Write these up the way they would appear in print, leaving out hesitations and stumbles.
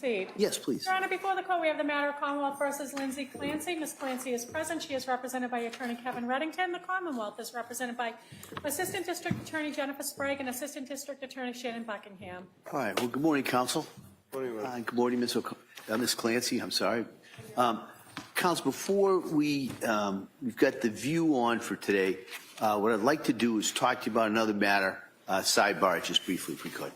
Proceed. Yes, please. Your Honor, before the court, we have the matter of Commonwealth versus Lindsay Clancy. Ms. Clancy is present. She is represented by Attorney Kevin Reddington. The Commonwealth is represented by Assistant District Attorney Jennifer Sprague and Assistant District Attorney Shannon Buckingham. All right. Well, good morning, counsel. Good morning, Ms. Clancy. I'm sorry. Counsel, before we've got the view on for today, what I'd like to do is talk to you about another matter, sidebar, just briefly, if we could.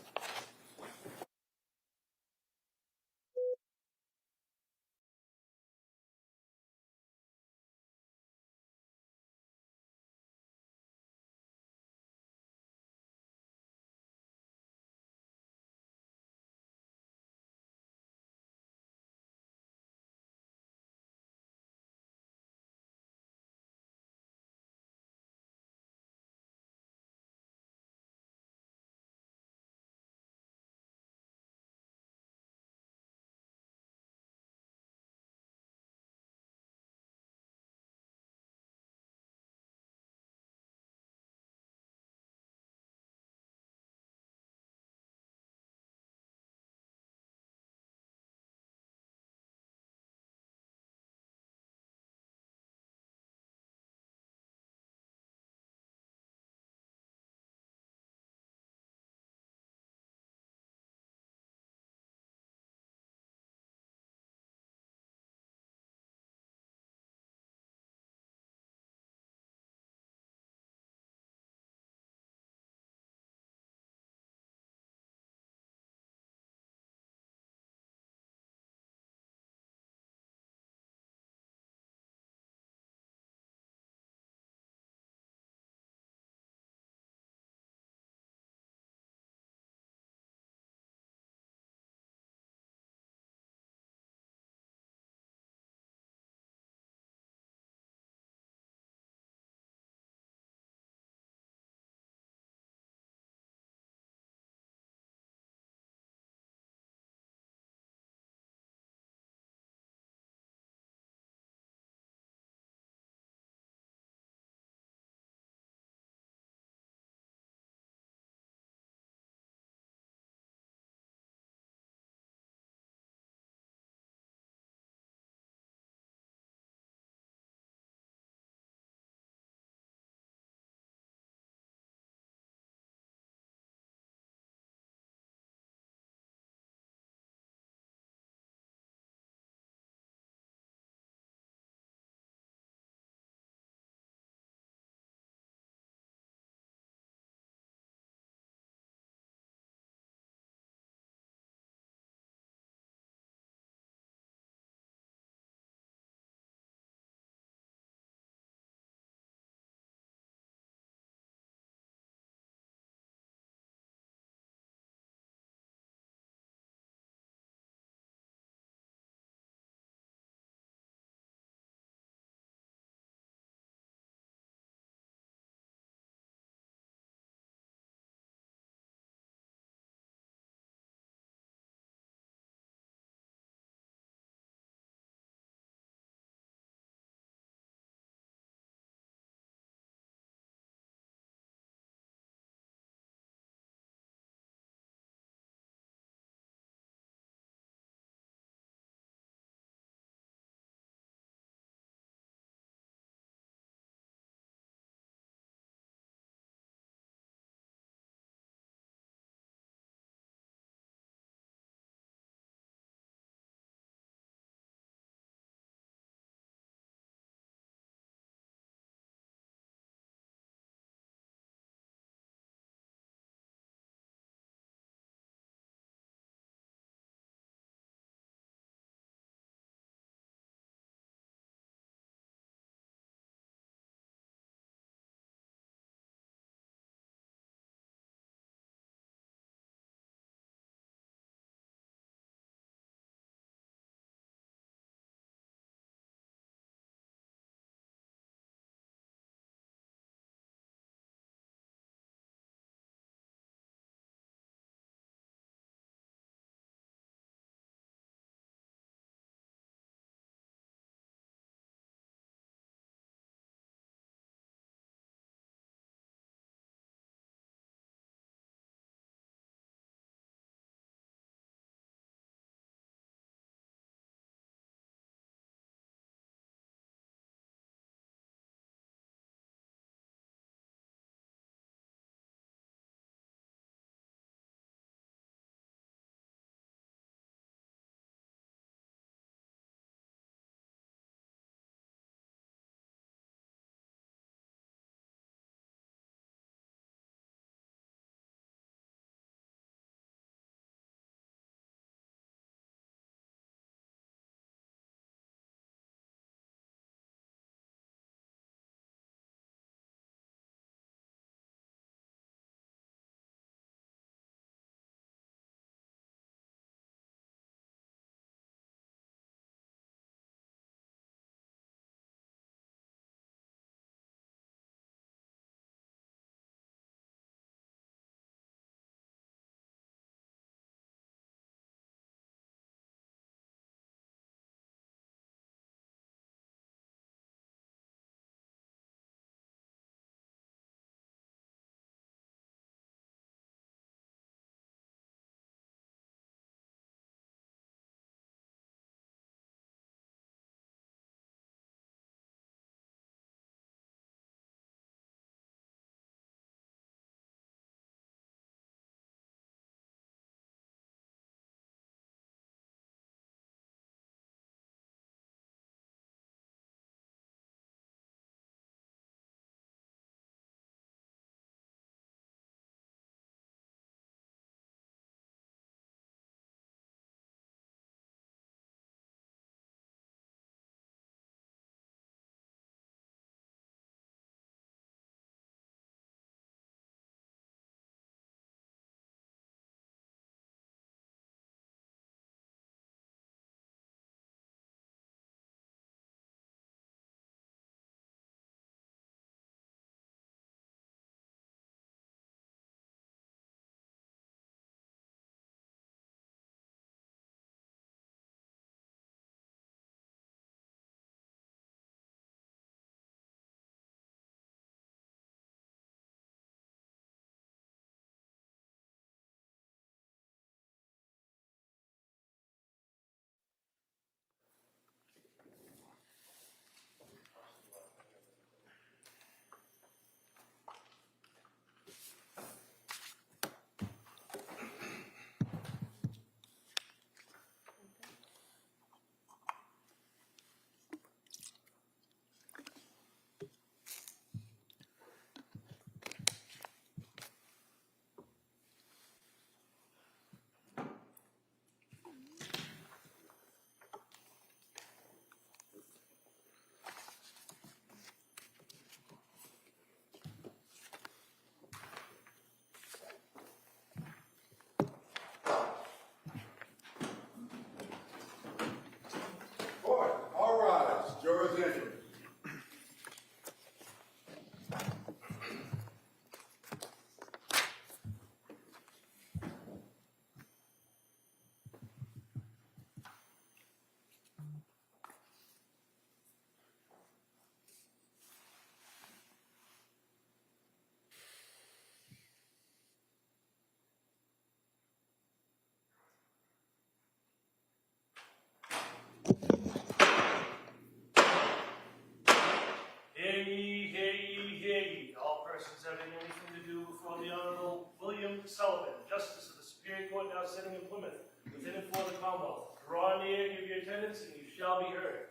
evidence, and you shall be heard.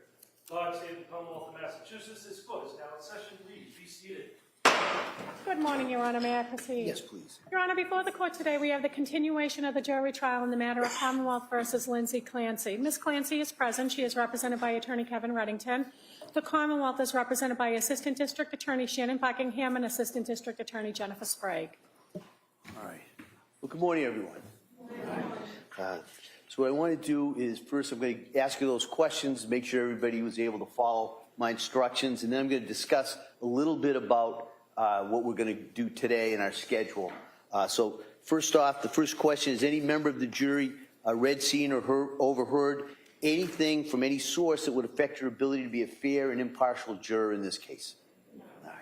God save the Commonwealth of Massachusetts. This court is now in session. Please be seated. Good morning, Your Honor. May I proceed? Yes, please. Your Honor, before the court today, we have the continuation of the jury trial in the matter of Commonwealth versus Lindsay Clancy. Ms. Clancy is present. She is represented by Attorney Kevin Reddington. The Commonwealth is represented by Assistant District Attorney Shannon Buckingham and Assistant District Attorney Jennifer Sprague. All right. Well, good morning, everyone. So what I want to do is first I'm going to ask you those questions, make sure everybody was able to follow my instructions, and then I'm going to discuss a little bit about what we're going to do today in our schedule. So first off, the first question is, any member of the jury read, seen, or overheard anything from any source that would affect your ability to be a fair and impartial juror in this case? All right.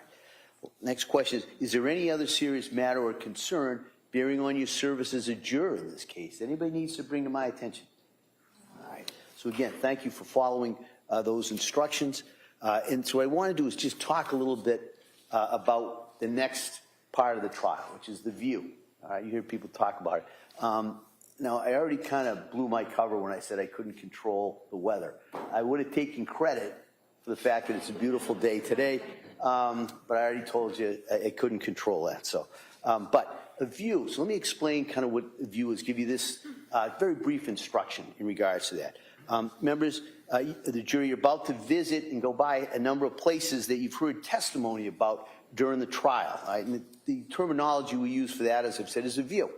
Well, next question is there any other serious matter or concern bearing on your service as a juror in this case? Anybody needs to bring to my attention? All right. So again, thank you for following those instructions. And so what I want to do is just talk a little bit about the next part of the trial, which is the view. All right, you hear people talk about it. Now, I already kind of blew my cover when I said I couldn't control the weather. I would have taken credit for the fact that it's a beautiful day today, but I already told you I couldn't control that. So, but a view. So let me explain kind of what a view is. Give you this very brief instruction in regards to that. Members, the jury, you're about to visit and go by a number of places that you've heard testimony about during the trial. Right? And the terminology we use for that, as I've said, is a view.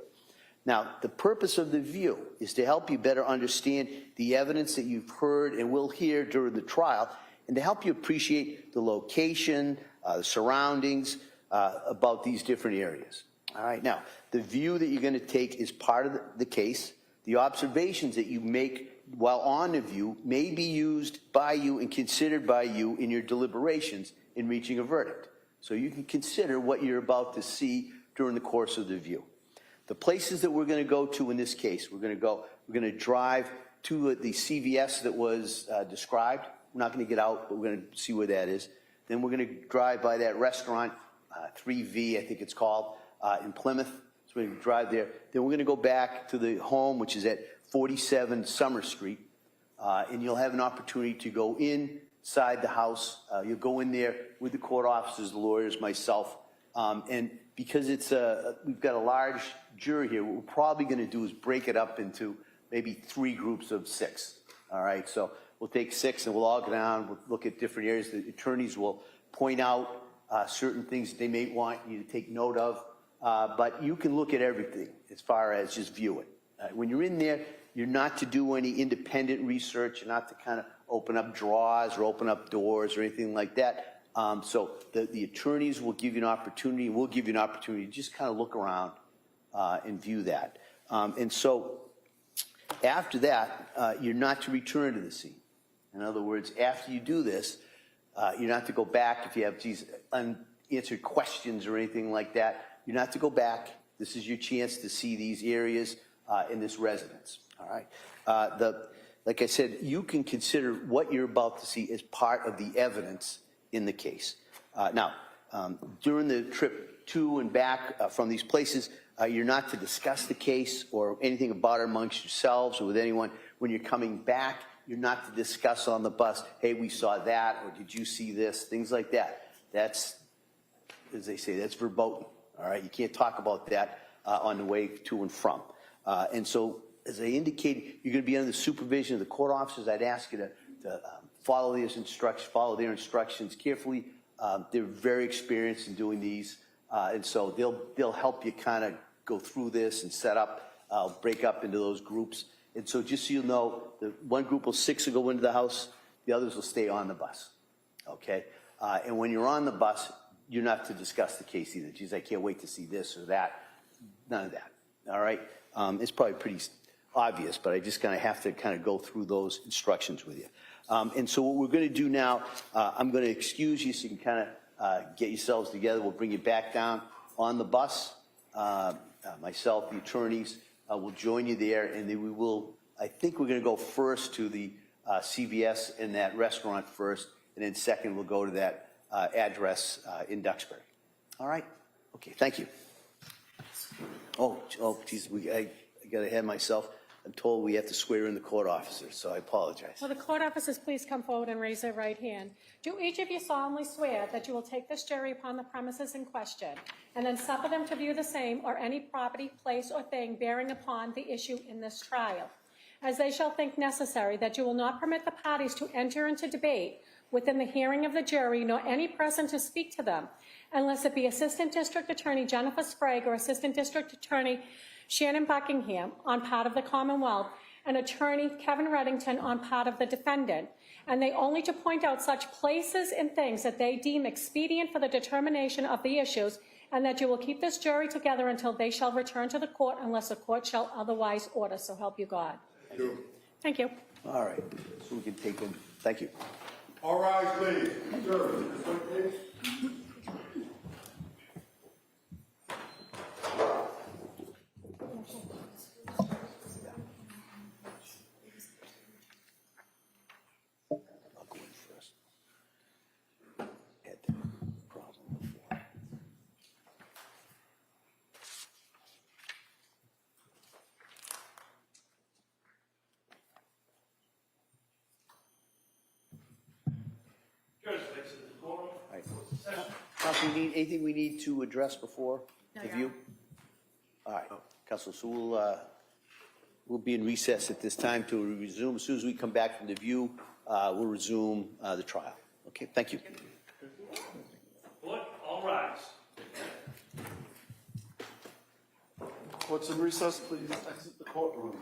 Now, the purpose of the view is to help you better understand the evidence that you've heard and will hear during the trial, and to help you appreciate the location, the surroundings about these different areas. All right, now, the view that you're going to take is part of the case. The observations that you make while on the view may be used by you and considered by you in your deliberations in reaching a verdict. So you can consider what you're about to see during the course of the view. The places that we're going to go to in this case, we're going to drive to the CVS that was described. We're not going to get out, but we're going to see where that is. Then we're going to drive by that restaurant, 3V, I think it's called, in Plymouth. So we're going to drive there. Then we're going to go back to the home, which is at 47 Summer Street, and you'll have an opportunity to go inside the house. You'll go in there with the court officers, the lawyers, myself, and because we've got a large jury here, what we're probably going to do is break it up into maybe 3 groups of 6. All right, so we'll take 6 and we'll all go down. We'll look at different areas. The attorneys will point out certain things they may want you to take note of, but you can look at everything as far as just view it. When you're in there, you're not to do any independent research. You're not to kind of open up drawers or open up doors or anything like that. So the attorneys will give you an opportunity, and we'll give you an opportunity to just kind of look around and view that. And so after that, you're not to return to the scene. In other words, after you do this, you're not to go back if you have these unanswered questions or anything like that. You're not to go back. This is your chance to see these areas in this residence. All right. Like I said, you can consider what you're about to see as part of the evidence in the case. Now, during the trip to and back from these places, you're not to discuss the case or anything about it amongst yourselves or with anyone. When you're coming back, you're not to discuss on the bus, hey, we saw that, or did you see this, things like that. That's, as they say, that's verboten. All right, you can't talk about that on the way to and from. And so, as I indicated, you're going to be under the supervision of the court officers. I'd ask you to follow their instructions carefully. They're very experienced in doing these, and so they'll help you kind of go through this and set up, break up into those groups. And so, just so you know, the one group of 6 will go into the house, the others will stay on the bus. Okay, and when you're on the bus, you're not to discuss the case either. Geez, I can't wait to see this or that. None of that. All right, it's probably pretty obvious, but I just kind of have to kind of go through those instructions with you. And so what we're going to do now, I'm going to excuse you so you can kind of get yourselves together. We'll bring you back down on the bus. Myself, the attorneys will join you there, and then we will, I think we're going to go first to the CVS and that restaurant first, and then second we'll go to that address in Duxbury. All right? Okay, thank you. Oh, geez, I got ahead of myself. I'm told we have to swear in the court officers, so I apologize. Will the court officers please come forward and raise their right hand? Do each of you solemnly swear that you will take this jury upon the premises in question and then suffer them to view the same or any property, place, or thing bearing upon the issue in this trial, as they shall think necessary, that you will not permit the parties to enter into debate within the hearing of the jury, nor any person to speak to them, unless it be Assistant District Attorney Jennifer Sprague or Assistant District Attorney Shannon Buckingham on part of the Commonwealth, and Attorney Kevin Reddington on part of the defendant, and they only to point out such places and things that they deem expedient for the determination of the issues, and that you will keep this jury together until they shall return to the court unless the court shall otherwise order. So help you God. Thank you. All right, so we can take them. Thank you. All rise, please. Jury, this way, please. I'll go in first. Had that problem before. Judge, next to the Cora. All right. Counsel, anything we need to address before the view? All right, Counsel, so we'll be in recess at this time to resume. As soon as we come back from the view, we'll resume the trial. Okay, thank you. Court, all rise. Court's in recess, please exit the courtroom.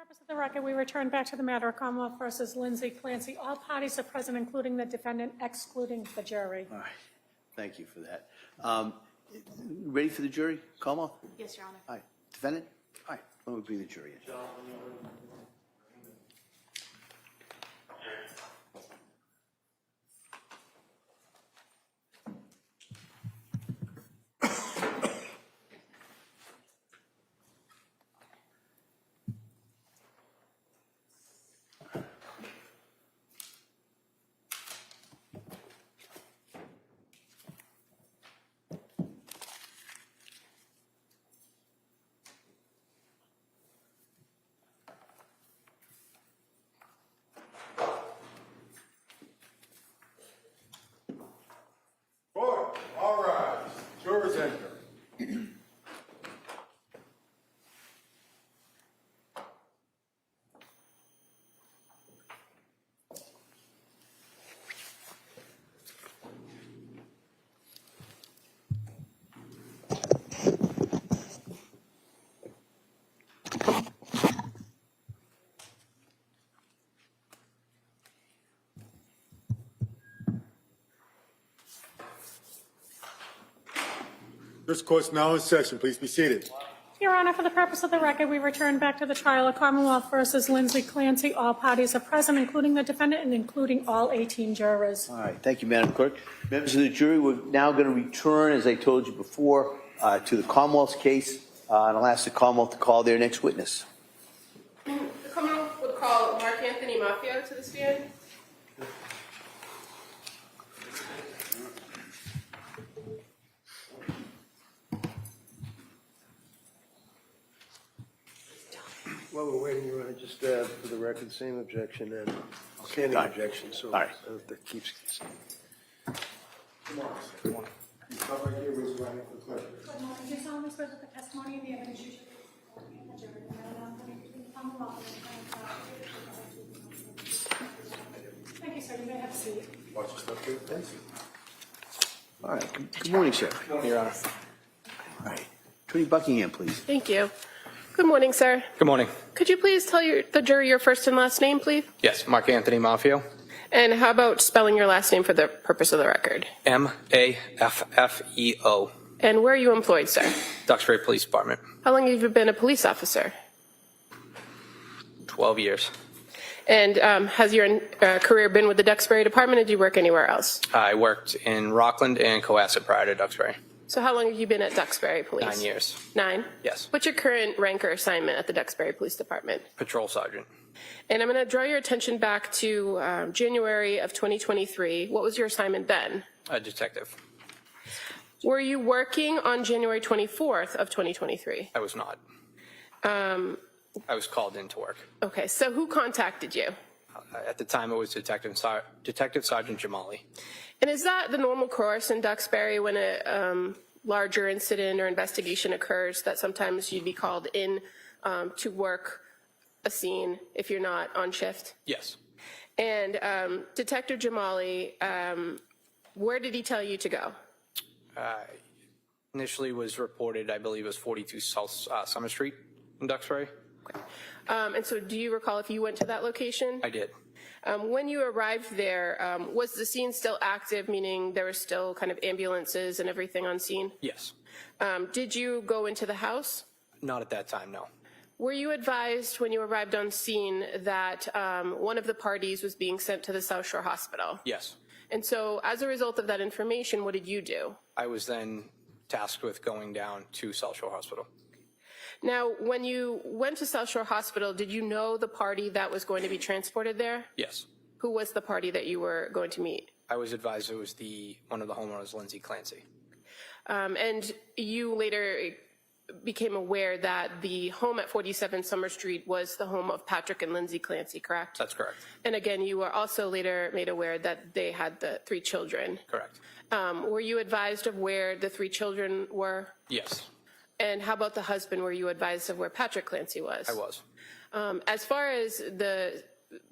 purpose of the record, we return back to the matter of Commonwealth versus Lindsay Clancy. All parties are present, including the defendant, excluding the jury. All right, thank you for that. Ready for the jury, Commonwealth? Yes, Your Honor. All right, defendant? All right, why don't we bring the jury in? Court, all rise. Jurors enter. This court's now in session. Please be seated. Your Honor, for the purpose of the record, we return back to the trial of Commonwealth versus Lindsay Clancy. All parties are present, including the defendant and including all 18 jurors. All right, thank you, Madam Clerk. Members of the jury, we're now going to return, as I told you before, to the Commonwealth's case, and I'll ask the Commonwealth to call their next witness. The Commonwealth would call Mark Anthony Maffio to the stand. While we're waiting, you want to just add for the record, same objection and standing All right. objection, so All right. that keeps. Come on, sir. Come on. You stop right here, raise your right hand for the clerk. Do you solemnly swear that the testimony and the evidence you should give in the jury between the Commonwealth and Thank you, sir. You may have a seat. Watch your step here, please. All right, good morning, sir. Your Honor. All right, Attorney Buckingham, please. Thank you. Good morning, sir. Good morning. Could you please tell the jury your first and last name, please? Yes, Mark Anthony Maffio. And how about spelling your last name for the purpose of the record? Maffeo. And where are you employed, sir? Duxbury Police Department. How long have you been a police officer? 12 years. And has your career been with the Duxbury Department, or do you work anywhere else? I worked in Rockland and Cohasset prior to Duxbury. So how long have you been at Duxbury Police? 9 years. 9? Yes. What's your current rank or assignment at the Duxbury Police Department? Patrol Sergeant. And I'm going to draw your attention back to January of 2023. What was your assignment then? A detective. Were you working on January 24th of 2023? I was not. I was called in to work. Okay, so who contacted you? At the time, it was Detective Sergeant Jamali. And is that the normal course in Duxbury when a larger incident or investigation occurs, that sometimes you'd be called in to work a scene if you're not on shift? Yes. And Detective Jamali, where did he tell you to go? Initially was reported, I believe it was 42 South Summer Street in Duxbury. And so do you recall if you went to that location? I did. When you arrived there, was the scene still active, meaning there were still kind of ambulances and everything on scene? Yes. Did you go into the house? Not at that time, no. Were you advised when you arrived on scene that one of the parties was being sent to the South Shore Hospital? Yes. And so as a result of that information, what did you do? I was then tasked with going down to South Shore Hospital. Now, when you went to South Shore Hospital, did you know the party that was going to be transported there? Yes. Who was the party that you were going to meet? I was advised it was one of the homeowners, Lindsay Clancy. And you later became aware that the home at 47 Summer Street was the home of Patrick and Lindsay Clancy, correct? That's correct. And again, you were also later made aware that they had the 3 children. Correct. Were you advised of where the 3 children were? Yes, And how about the husband? Were you advised of where Patrick Clancy was? I was. As far as the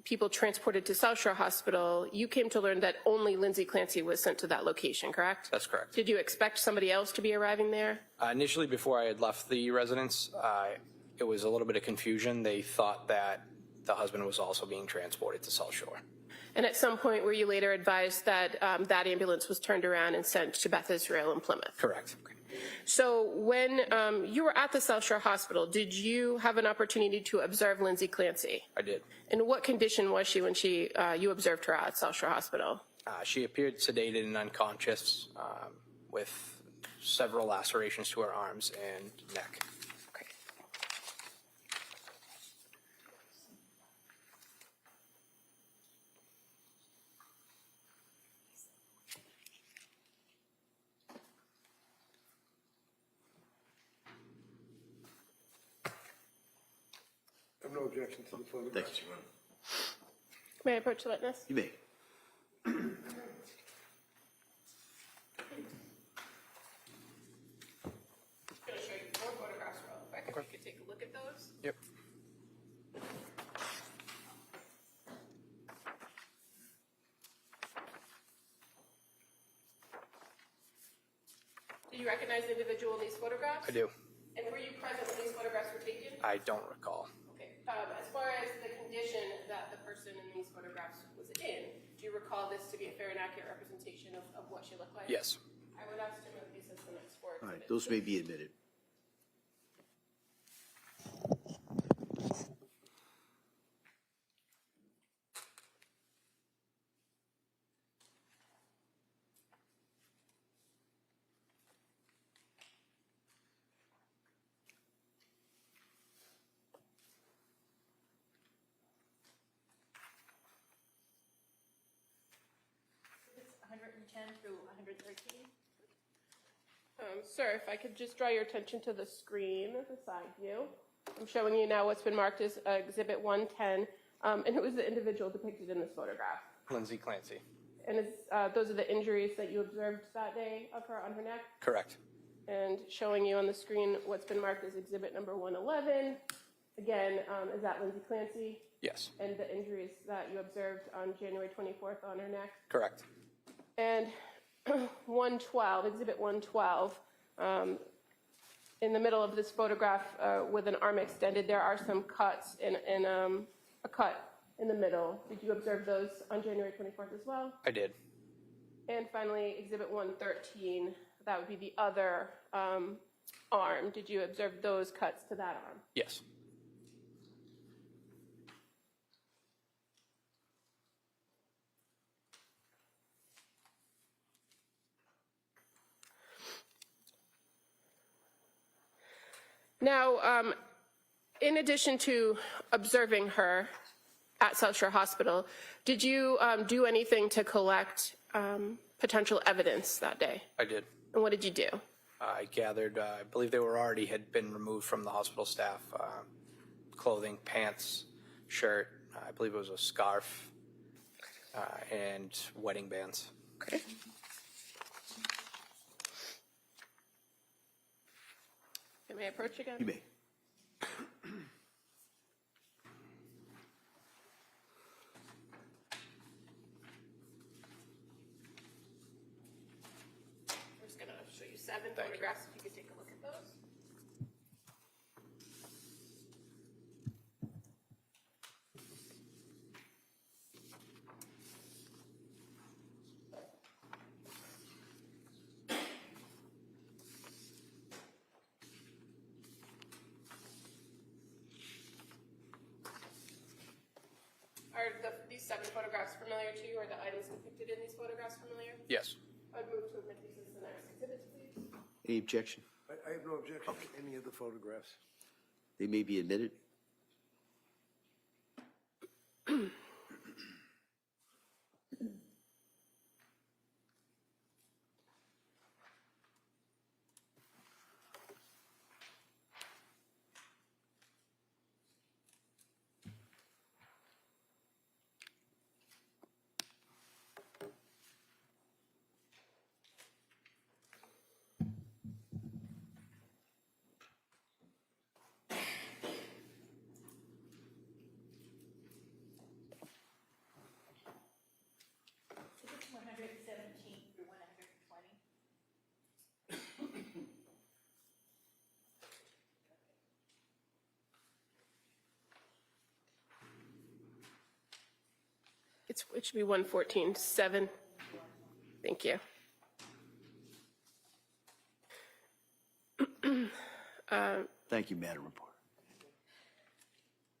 people transported to South Shore Hospital, you came to learn that only Lindsay Clancy was sent to that location, correct? That's correct. Did you expect somebody else to be arriving there? Initially, before I had left the residence, it was a little bit of confusion. They thought that the husband was also being transported to South Shore. And at some point, were you later advised that that ambulance was turned around and sent to Beth Israel in Plymouth? Correct. So when you were at the South Shore Hospital, did you have an opportunity to observe Lindsay Clancy? I did. In what condition was she when you observed her at South Shore Hospital? She appeared sedated and unconscious with several lacerations to her arms and neck. Okay. I have no objection to the photographs. Thank you. May I approach the witness? You may. I'm going to show you 4 photographs real quick. If you could take a look at those. Yep. Do you recognize the individual in these photographs? I do. And were you present when these photographs were taken? I don't recall. Okay. As far as the condition that the person in these photographs was in, do you recall this to be a fair and accurate representation of what she looked like? Yes. I would ask to move these as the next 4 All right, exhibits. those may be admitted. It's 110 through 113. Sir, if I could just draw your attention to the screen beside you. I'm showing you now what's been marked as Exhibit 110, and who is the individual depicted in this photograph? Lindsay Clancy. And those are the injuries that you observed that day of her on her neck? Correct. And showing you on the screen what's been marked as Exhibit number 111. Again, is that Lindsay Clancy? Yes. And the injuries that you observed on January 24th on her neck? Correct. And 112, Exhibit 112, in the middle of this photograph with an arm extended, there are some cuts in a cut in the middle. Did you observe those on January 24th as well? I did. And finally, Exhibit 113, that would be the other arm. Did you observe those cuts to that arm? Yes. Now, in addition to observing her at South Shore Hospital, did you do anything to collect potential evidence that day? I did. And what did you do? I gathered, I believe they were already had been removed from the hospital staff, clothing, pants, shirt, I believe it was a scarf, and wedding bands. Okay. May I approach again? You may. I'm just going to show you 7 Thank you. photographs, if you could take a look at those. Are these 7 photographs familiar to you? Are the items depicted in these photographs familiar? Yes. I'd move to admit these as the next exhibits, please. Any objection? I have no objection to any of the photographs. They may be admitted. It should be 114.7. Thank you. Thank you, Madam Reporter.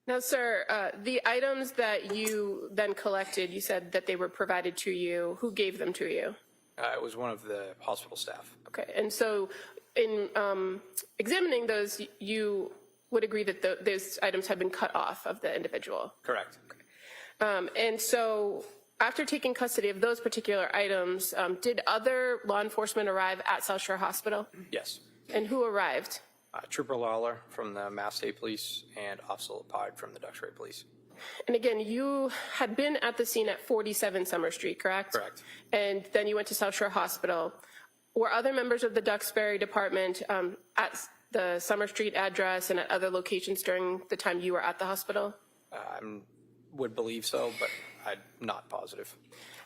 Now, sir, the items that you then collected, you said that they were provided to you. Who gave them to you? It was one of the hospital staff. Okay, and so in examining those, you would agree that those items have been cut off of the individual? Correct. And so after taking custody of those particular items, did other law enforcement arrive at South Shore Hospital? Yes. And who arrived? Trooper Lawler from the Mass State Police and Officer Lepard from the Duxbury Police. And again, you had been at the scene at 47 Summer Street, correct? Correct. And then you went to South Shore Hospital. Were other members of the Duxbury Department at the Summer Street address and at other locations during the time you were at the hospital? I would believe so, but I'm not positive.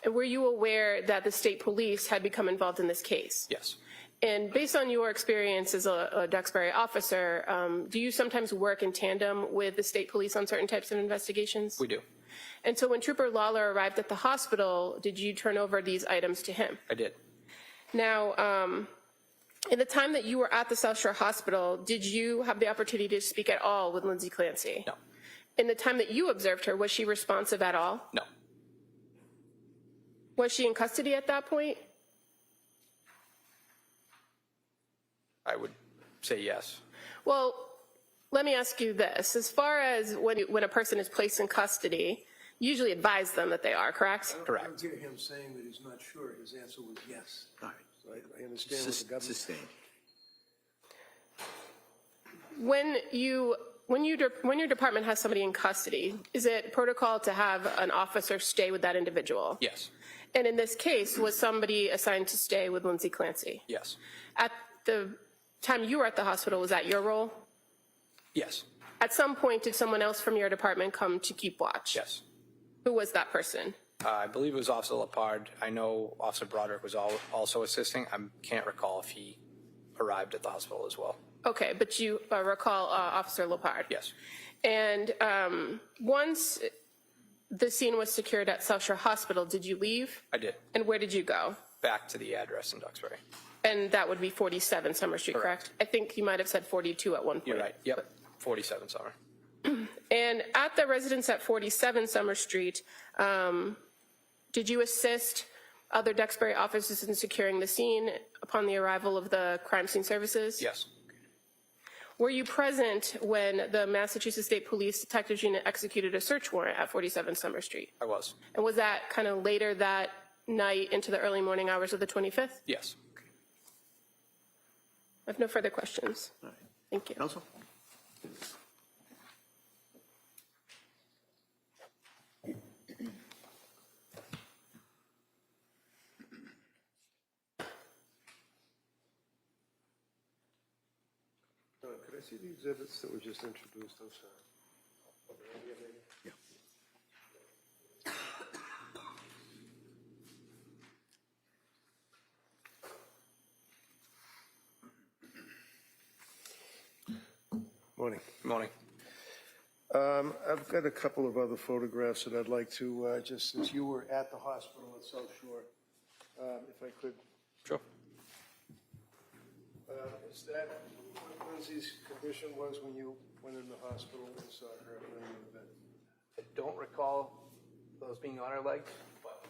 And were you aware that the state police had become involved in this case? Yes. And based on your experience as a Duxbury officer, do you sometimes work in tandem with the state police on certain types of investigations? We do. And so when Trooper Lawler arrived at the hospital, did you turn over these items to him? I did. Now, in the time that you were at the South Shore Hospital, did you have the opportunity to speak at all with Lindsay Clancy? No. In the time that you observed her, was she responsive at all? No. Was she in custody at that point? I would say yes. Well, let me ask you this. As far as when a person is placed in custody, you usually advise them that they are, correct? Correct. I don't hear him saying that he's not sure. His answer was yes. All right. So I understand what the government. Sustained. When your department has somebody in custody, is it protocol to have an officer stay with that individual? Yes. And in this case, was somebody assigned to stay with Lindsay Clancy? Yes. At the time you were at the hospital, was that your role? Yes. At some point, did someone else from your department come to keep watch? Yes. Who was that person? I believe it was Officer Lepard. I know Officer Broderick was also assisting. I can't recall if he arrived at the hospital as well. Okay, but you recall Officer Lepard? Yes. And once the scene was secured at South Shore Hospital, did you leave? I did. And where did you go? Back to the address in Duxbury. And that would be 47 Summer Street, correct? I think you might have said 42 at one point. You're right. Yep. 47 Summer. And at the residence at 47 Summer Street, did you assist other Duxbury officers in securing the scene upon the arrival of the crime scene services? Yes. Were you present when the Massachusetts State Police Detectives Unit executed a search warrant at 47 Summer Street? I was. And was that kind of later that night into the early morning hours of the 25th? Yes. I have no further questions. All right. Thank you. Counsel? Could I see the exhibits that were just introduced? I'm sorry. Yeah. Morning. Good morning. I've got a couple of other photographs that I'd like to, just since you were at the hospital at South Shore, if I could. Sure. Is that what Lindsay's condition was when you went in the hospital and saw her laying in the bed? I don't recall those being on her legs, but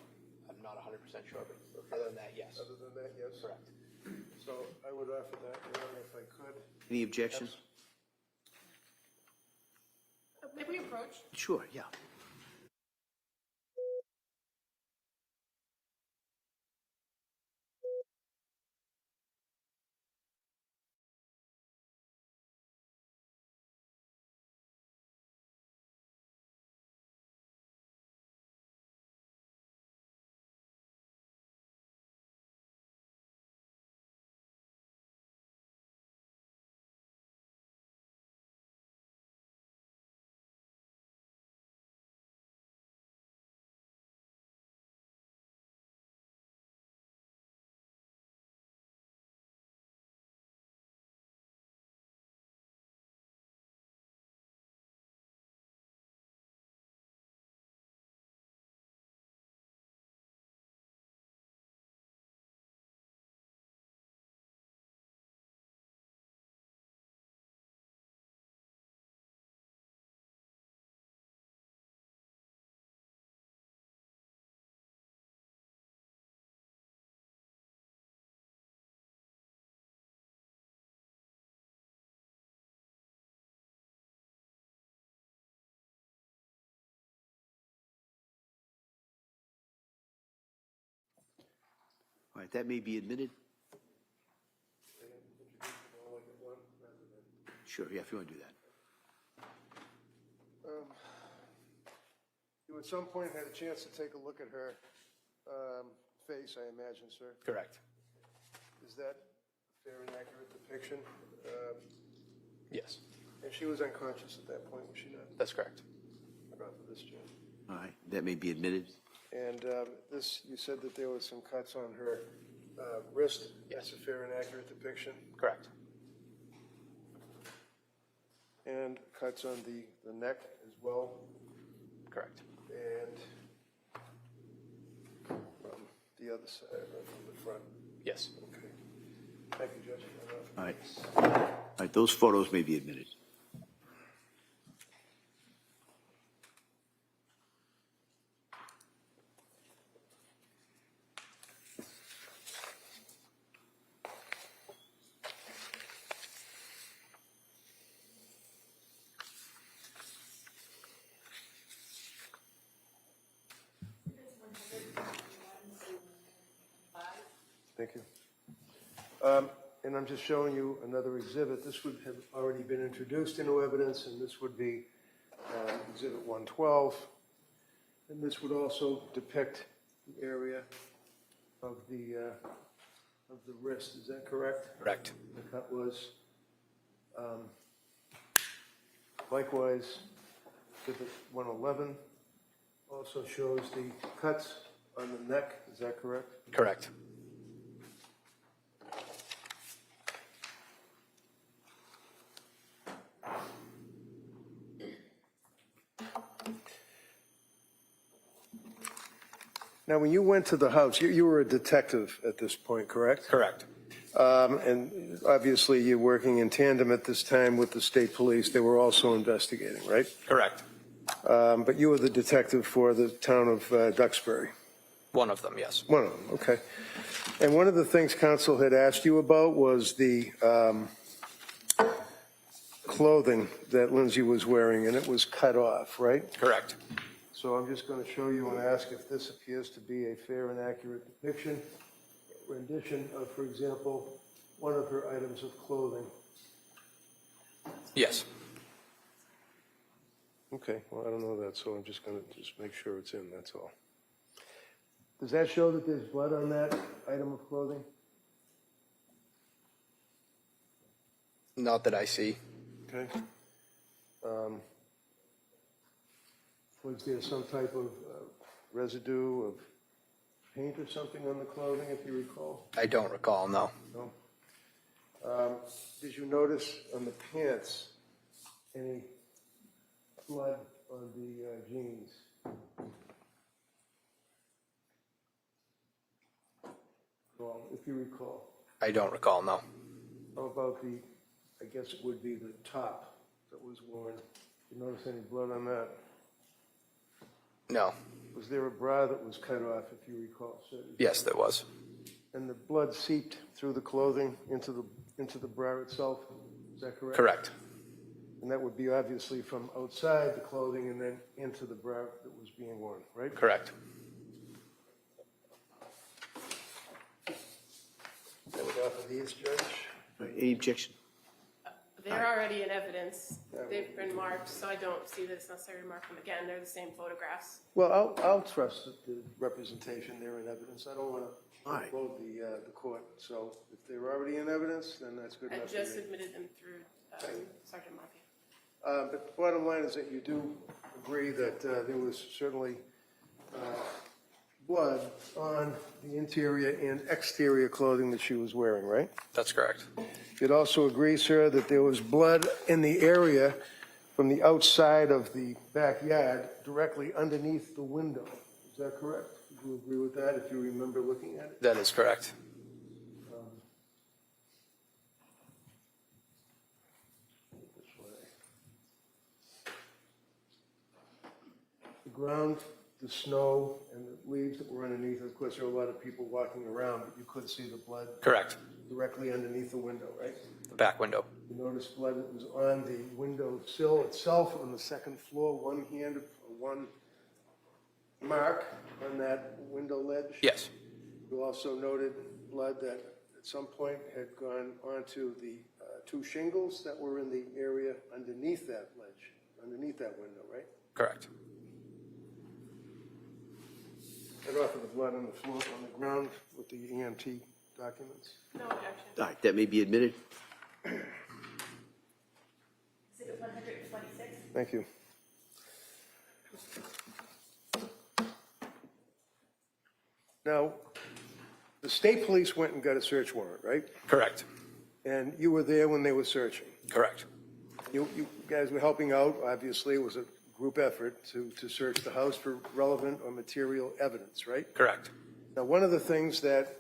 I'm not 100% sure. But other than that, yes. Other than that, yes? Correct. So I would offer that, Your Honor, if I could. Any objections? May we approach? Sure, yeah. right, that may be admitted. Sure, yeah, if you want to do that. You at some point had a chance to take a look at her face, I imagine, sir. Correct. Is that a fair and accurate depiction? Yes, And she was unconscious at that point, was she not? that's correct. About this, Jim. All right, that may be admitted. And this, you said that there was some cuts on her wrist. Yes. That's a fair and accurate depiction. Correct. And cuts on the neck as well. Correct. And from the other side, from the front. Yes. Okay. Thank you, Judge. All right. All right, those photos may be admitted. Thank you. And I'm just showing you another exhibit. This would have already been introduced into evidence, and this would be Exhibit 112. And this would also depict the area of the wrist. Is that correct? Correct. The cut was. Likewise, Exhibit 111 also shows the cuts on the neck. Is that correct? Correct. Now, when you went to the house, you were a detective at this point, correct? Correct. And obviously, you're working in tandem at this time with the state police. They were also investigating, right? Correct. But you were the detective for the town of Duxbury. One of them, yes. One of them, okay. And one of the things counsel had asked you about was the clothing that Lindsay was wearing, and it was cut off, right? Correct. So I'm just going to show you and ask if this appears to be a fair and accurate depiction, rendition of, for example, one of her items of clothing. Yes. Okay, well, I don't know that, so I'm just going to just make sure it's in, that's all. Does that show that there's blood on that item of clothing? Not that I see. Okay. Was there some type of residue of paint or something on the clothing, if you recall? I don't recall, no. No. Did you notice on the pants any blood on the jeans? Well, if you recall. I don't recall, no. How about the, I guess it would be the top that was worn? Did you notice any blood on that? No. Was there a bra that was cut off, if you recall? Yes, there was. And the blood seeped through the clothing into the bra itself? Is that correct? Correct. And that would be obviously from outside the clothing and then into the bra that was being worn, right? Correct. I would offer these, Judge. All right, any objection? They're already in evidence. They've been marked, so I don't see that it's necessary to mark them again. They're the same photographs. Well, I'll trust the representation there in evidence. I don't want to All right. load the court. So if they're already in evidence, then that's good I enough. just for me. admitted them through Sergeant Murphy. But the bottom line is that you do agree that there was certainly blood on the interior and exterior clothing that she was wearing, right? That's correct. You'd also agree, sir, that there was blood in the area from the outside of the backyard directly underneath the window. Is that correct? Do you agree with that if you remember looking at it? That is correct. This way. The ground, the snow, and the leaves that were underneath, of course, there were a lot of people walking around, but you could see the blood Correct. directly underneath the window, right? The back window. You notice blood that was on the window sill itself on the second floor, one mark on that window ledge. Yes. You also noted blood that at some point had gone onto the two shingles that were in the area underneath that ledge, underneath that window, right? Correct. And off of the blood on the floor, on the ground with the EMT documents? No objection. All right, that may be admitted. Exhibit 126. Thank you. Now, the state police went and got a search warrant, right? Correct. And you were there when they were searching. Correct. You guys were helping out, obviously, it was a group effort to search the house for relevant or material evidence, right? Correct. Now, one of the things that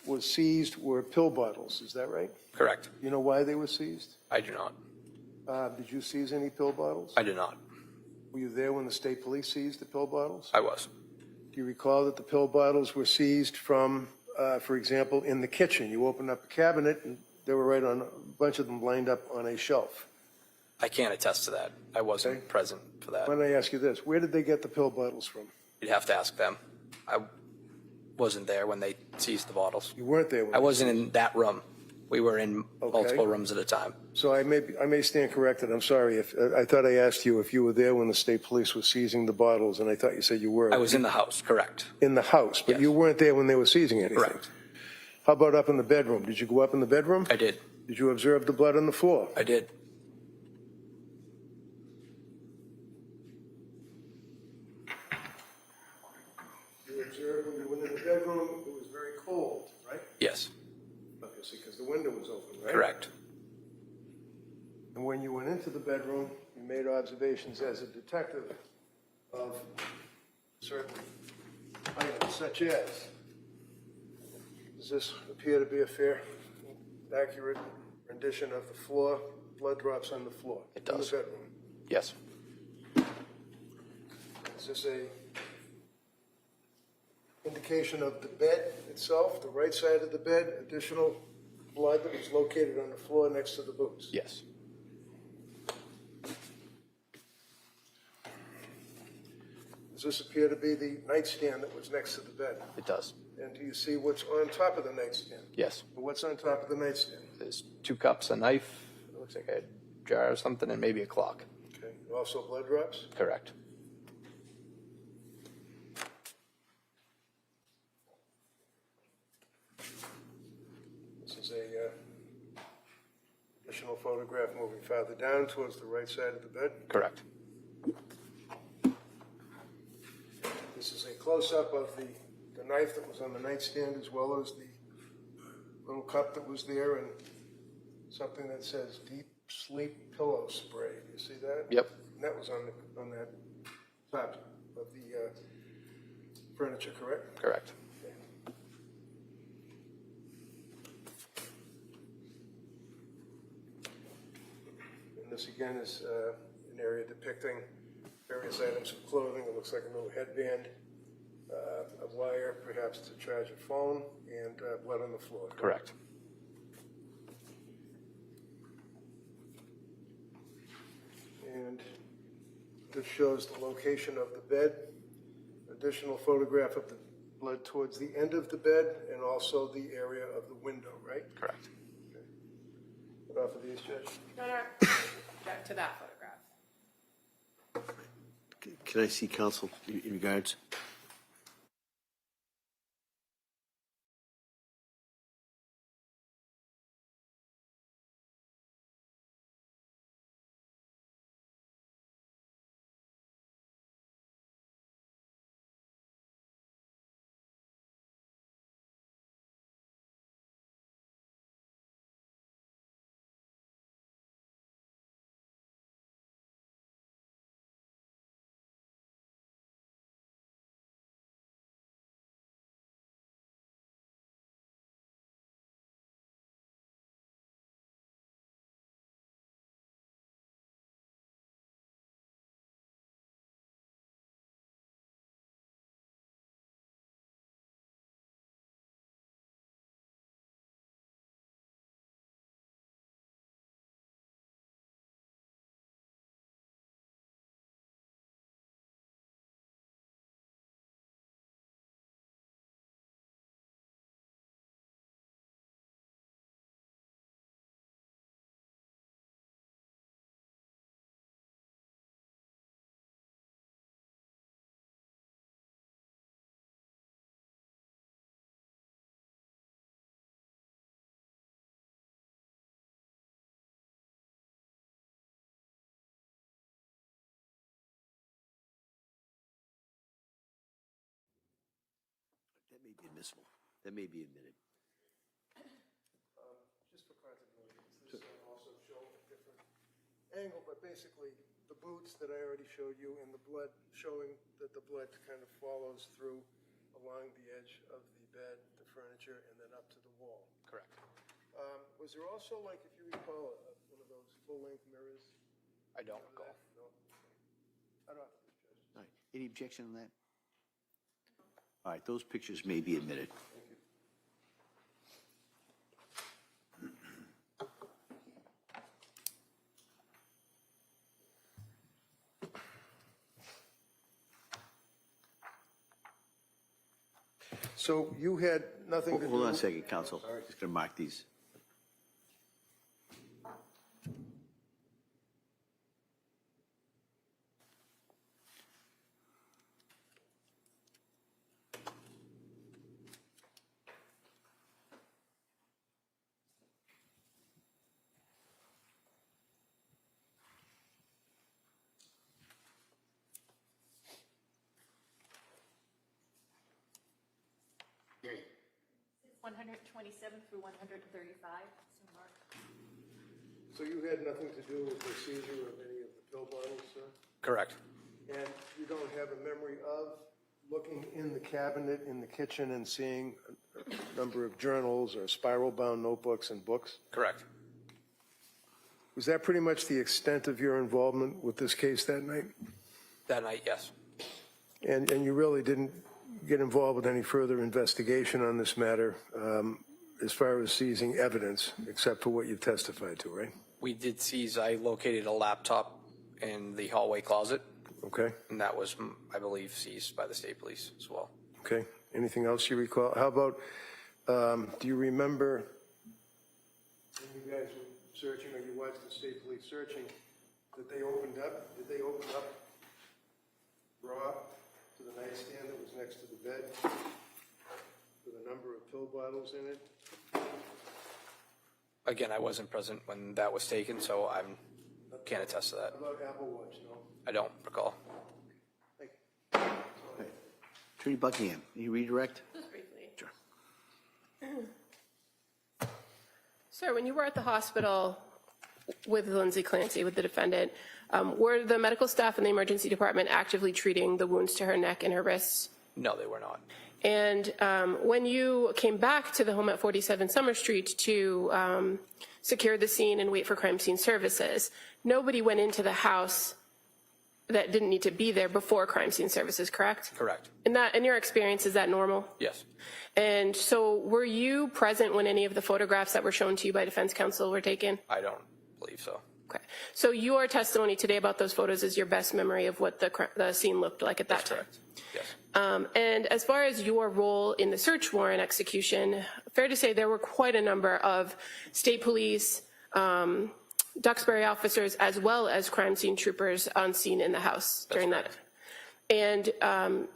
was seized were pill bottles, is that right? Correct. You know why they were seized? I do not. Did you seize any pill bottles? I do not. Were you there when the state police seized the pill bottles? I was. Do you recall that the pill bottles were seized from, for example, in the kitchen? You opened up a cabinet and they were right on, a bunch of them lined up on a shelf. I can't attest to that. I wasn't Okay. present for that. Why don't I ask you this? Where did they get the pill bottles from? You'd have to ask them. I wasn't there when they seized the bottles. You weren't there when I wasn't in that room. We were in multiple rooms at a time. So I may stand corrected. I'm sorry. If I thought I asked you if you were there when the state police were seizing the bottles, and I thought you said you were. I was in the house, correct. In the house, but Yes. you weren't there when they were seizing anything. Correct. How about up in the bedroom? Did you go up in the bedroom? I did. Did you observe the blood on the floor? I did. You observed when you went in the bedroom, it was very cold, right? Yes. Obviously, because the window was open, right? Correct. And when you went into the bedroom, you made observations as a detective of certain items, such as, does this appear to be a fair, accurate rendition of the floor, blood drops on the floor? It does. In the bedroom? Yes. Is this a indication of the bed itself, the right side of the bed, additional blood that was located on the floor next to the boots? Yes. Does this appear to be the nightstand that was next to the bed? It does. And do you see what's on top of the nightstand? Yes. What's on top of the nightstand? There's 2 cups, a knife, it looks like a jar or something, and maybe a clock. Okay, also blood drops? Correct. This is a additional photograph moving farther down towards the right side of the bed. Correct. This is a close-up of the knife that was on the nightstand, as well as the little cup that was there, and something that says deep sleep pillow spray. You see that? Yep. And that was on that top of the furniture, correct? Correct. And this again is an area depicting various items of clothing. It looks like a little headband, a wire, perhaps to charge a phone, and blood on the floor. Correct. And this shows the location of the bed. Additional photograph of the blood towards the end of the bed, and also the area of the window, right? Correct. What off of these, Judge? No, no. Back to that photograph. Can I see counsel in regards? may be admissible. That may be admitted. Just for continuity, this also show a different angle, but basically the boots that I already showed you and the blood, showing that the blood kind of follows through along the edge of the bed, the furniture, and then up to the wall. Correct. Was there also, like, if you recall, one of those full-length mirrors? I don't Remember recall. that? No? I don't have to judge. All right. Any objection on that? All right, those pictures may be admitted. Thank you. So you had nothing to do... Hold on a second, counsel. Just going to mark these. Period. 127 through 135. So Mark. So you had nothing to do with the seizure of any of the pill bottles, sir? Correct. And you don't have a memory of looking in the cabinet in the kitchen and seeing a number of journals or spiral-bound notebooks and books? Correct. Was that pretty much the extent of your involvement with this case that night? That night, yes. And you really didn't get involved with any further investigation on this matter as far as seizing evidence, except for what you've testified to, right? We did seize, I located a laptop in the hallway closet, Okay, and that was, I believe, seized by the state police as well. okay. Anything else you recall? How about, do you remember when you guys were searching, or you watched the state police searching, that they opened up, did they open up raw to the nightstand that was next to the bed with a number of pill bottles in it? Again, I wasn't present when that was taken, so I can't attest to that. How about Apple Watch, no? I don't recall. Thank you. Okay. Attorney Buckingham, any redirect? Just briefly. Sure. Sir, when you were at the hospital with Lindsay Clancy, with the defendant, were the medical staff in the emergency department actively treating the wounds to her neck and her wrists? No, they were not. And when you came back to the home at 47 Summer Street to secure the scene and wait for crime scene services, nobody went into the house that didn't need to be there before crime scene services, correct? Correct. In your experience, is that normal? Yes. And so were you present when any of the photographs that were shown to you by defense counsel were taken? I don't believe so. Okay. So your testimony today about those photos is your best memory of what the scene looked like at that That's time? correct. Yes. And as far as your role in the search warrant execution, fair to say there were quite a number of state police, Duxbury officers, as well as crime scene troopers on scene in the house during that. And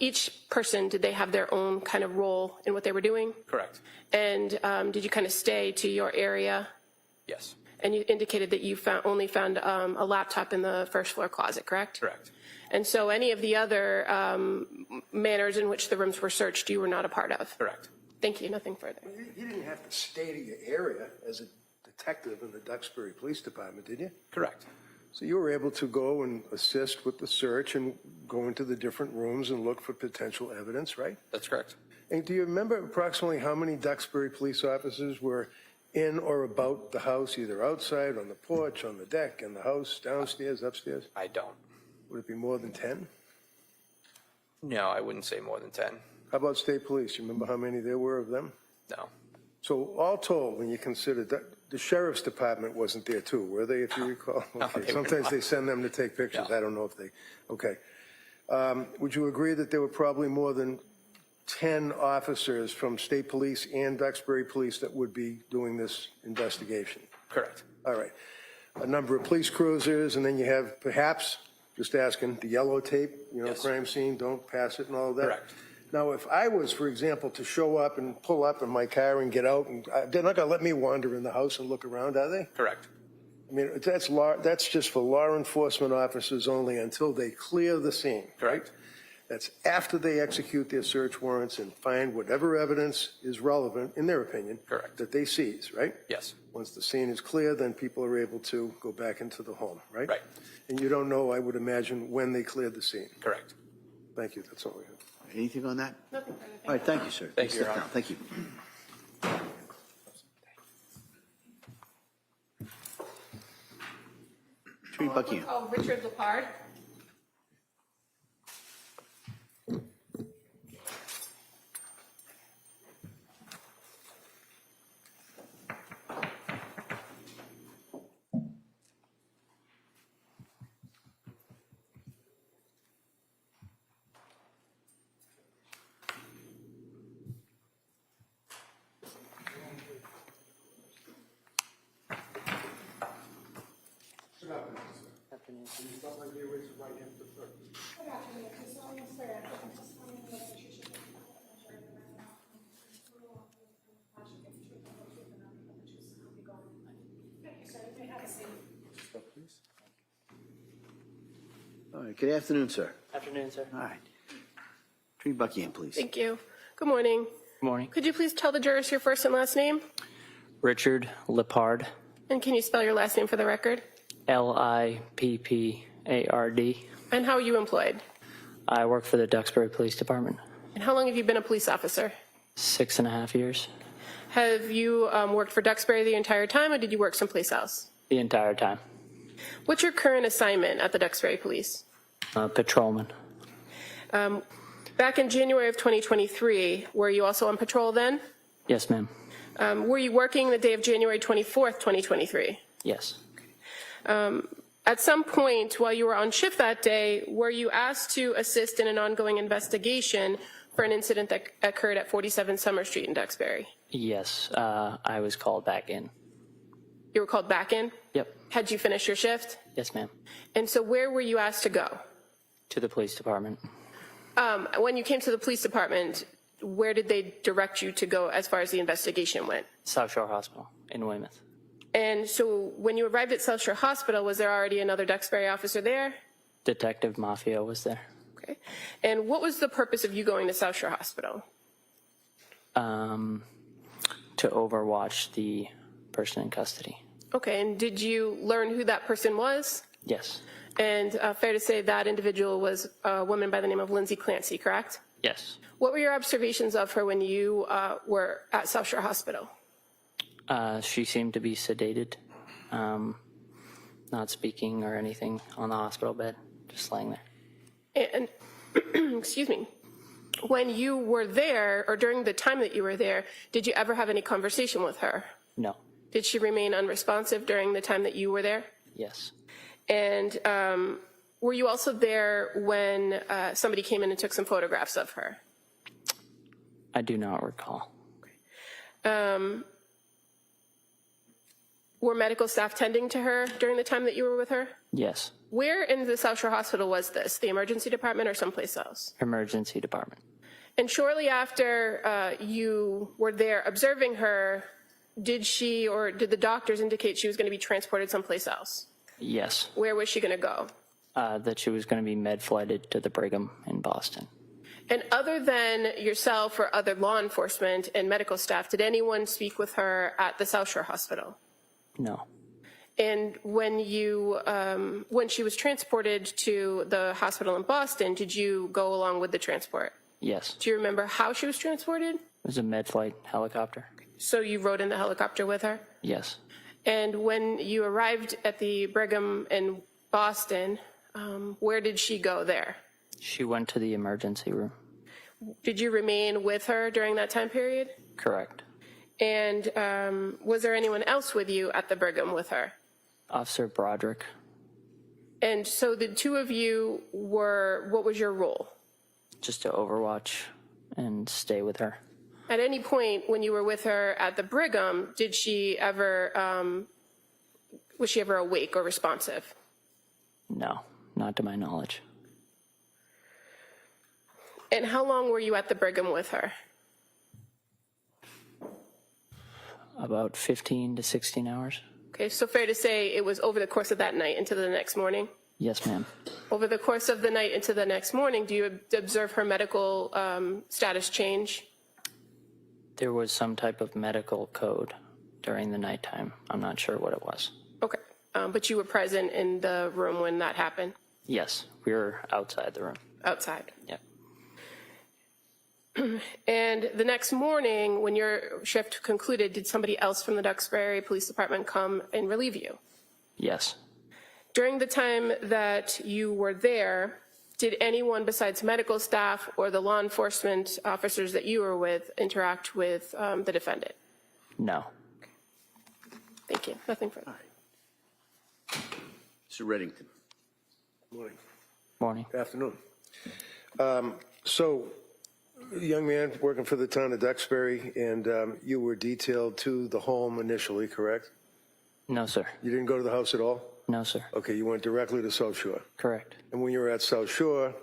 each person, did they have their own kind of role in what they were doing? Correct. And did you kind of stay to your area? Yes. And you indicated that you only found a laptop in the first floor closet, correct? Correct. And so any of the other manners in which the rooms were searched, you were not a part of? Correct. Thank you. Nothing further. You didn't have to stay to your area as a detective in the Duxbury Police Department, did you? Correct. So you were able to go and assist with the search and go into the different rooms and look for potential evidence, right? That's correct. And do you remember approximately how many Duxbury police officers were in or about the house, either outside, on the porch, on the deck, in the house, downstairs, upstairs? I don't. Would it be more than 10? No, I wouldn't say more than 10. How about state police? You remember how many there were of them? No. So all told, when you consider that, the sheriff's department wasn't there too, were they, if you recall? No, Okay. they were Sometimes not. they send them to take pictures. No. I don't know if they, okay. Would you agree that there were probably more than 10 officers from state police and Duxbury police that would be doing this investigation? Correct. All right. A number of police cruisers, and then you have perhaps, just asking, the yellow tape, Yes. crime scene, don't pass it and all that? Correct. Now, if I was, for example, to show up and pull up in my car and get out, and they're not going to let me wander in the house and look around, are they? Correct. I mean, that's just for law enforcement officers only until they clear the scene. Correct. That's after they execute their search warrants and find whatever evidence is relevant, in their opinion. Correct. That they seize, right? Yes. Once the scene is clear, then people are able to go back into the home, right? Right. And you don't know, I would imagine, when they cleared the scene. Correct. Thank you, that's all we have. Anything on that? Nothing further. All right, thank you, sir. Thank you, Your Step Honor. down. Thank you. Attorney Buckingham. Oh, Richard Lepard. All right, good afternoon, sir. Afternoon, sir. All right. Attorney Buckingham, please. Thank you. Good morning. Good morning. Could you please tell the jurors your first and last name? Richard Lepard, And can you spell your last name for the record? Lippard. And how are you employed? I work for the Duxbury Police Department. And how long have you been a police officer? 6.5 years. Have you worked for Duxbury the entire time, or did you work someplace else? The entire time. What's your current assignment at the Duxbury Police? Patrolman. Back in January of 2023, were you also on patrol then? Yes, ma'am. Were you working the day of January 24th, 2023? Yes. At some point while you were on shift that day, were you asked to assist in an ongoing investigation for an incident that occurred at 47 Summer Street in Duxbury? Yes. I was called back in. You were called back in? Yep. Had you finished your shift? Yes, ma'am. And so where were you asked to go? To the police department. When you came to the police department, where did they direct you to go as far as the investigation went? South Shore Hospital in Weymouth. And so when you arrived at South Shore Hospital, was there already another Duxbury officer there? Detective Mafia was there. Okay. And what was the purpose of you going to South Shore Hospital? To overwatch the person in custody. Okay. And did you learn who that person was? Yes. And fair to say that individual was a woman by the name of Lindsay Clancy, correct? Yes. What were your observations of her when you were at South Shore Hospital? She seemed to be sedated, not speaking or anything on the hospital bed, just laying there. And excuse me, when you were there, or during the time that you were there, did you ever have any conversation with her? No. Did she remain unresponsive during the time that you were there? Yes. And were you also there when somebody came in and took some photographs of her? I do not recall. Were medical staff tending to her during the time that you were with her? Yes. Where in the South Shore Hospital was this? The emergency department or someplace else? Emergency department. And shortly after you were there observing her, did she or did the doctors indicate she was going to be transported someplace else? Yes. Where was she going to go? That she was going to be med-flighted to the Brigham in Boston. And other than yourself or other law enforcement and medical staff, did anyone speak with her at the South Shore Hospital? No. And when you, when she was transported to the hospital in Boston, did you go along with the transport? Yes. Do you remember how she was transported? It was a med-flight helicopter. So you rode in the helicopter with her? Yes. And when you arrived at the Brigham in Boston, where did she go there? She went to the emergency room. Did you remain with her during that time period? Correct. And was there anyone else with you at the Brigham with her? Officer Broderick. And so the two of you were, what was your role? Just to overwatch and stay with her. At any point when you were with her at the Brigham, did she ever, was she ever awake or responsive? No, not to my knowledge. And how long were you at the Brigham with her? About 15 to 16 hours. Okay, so fair to say it was over the course of that night into the next morning? Yes, ma'am. Over the course of the night into the next morning, do you observe her medical status change? There was some type of medical code during the nighttime. I'm not sure what it was. Okay. But you were present in the room when that happened? Yes, we were outside the room. Outside. Yep. And the next morning, when your shift concluded, did somebody else from the Duxbury Police Department come and relieve you? Yes. During the time that you were there, did anyone besides medical staff or the law enforcement officers that you were with interact with the defendant? No. Thank you. Nothing further. Mr. Reddington. Morning. Morning. Afternoon. So, young man working for the town of Duxbury, and you were detailed to the home initially, correct? No, sir. You didn't go to the house at all? No, sir. Okay, you went directly to South Shore. Correct. And when you were at South Shore,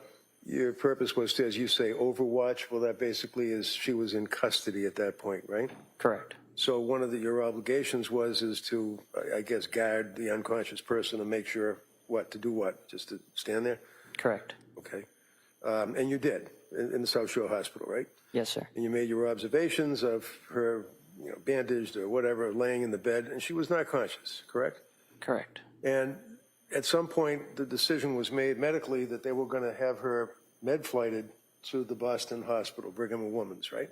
your purpose was to, as you say, overwatch. Well, that basically is she was in custody at that point, right? Correct. So one of your obligations is to, I guess, guard the unconscious person and make sure to do what? Just to stand there? Correct. Okay. And you did in the South Shore Hospital, right? Yes, sir. And you made your observations of her, bandaged or whatever, laying in the bed, and she was not conscious, correct? Correct. And at some point, the decision was made medically that they were going to have her med-flighted to the Boston Hospital, Brigham and Women's, right?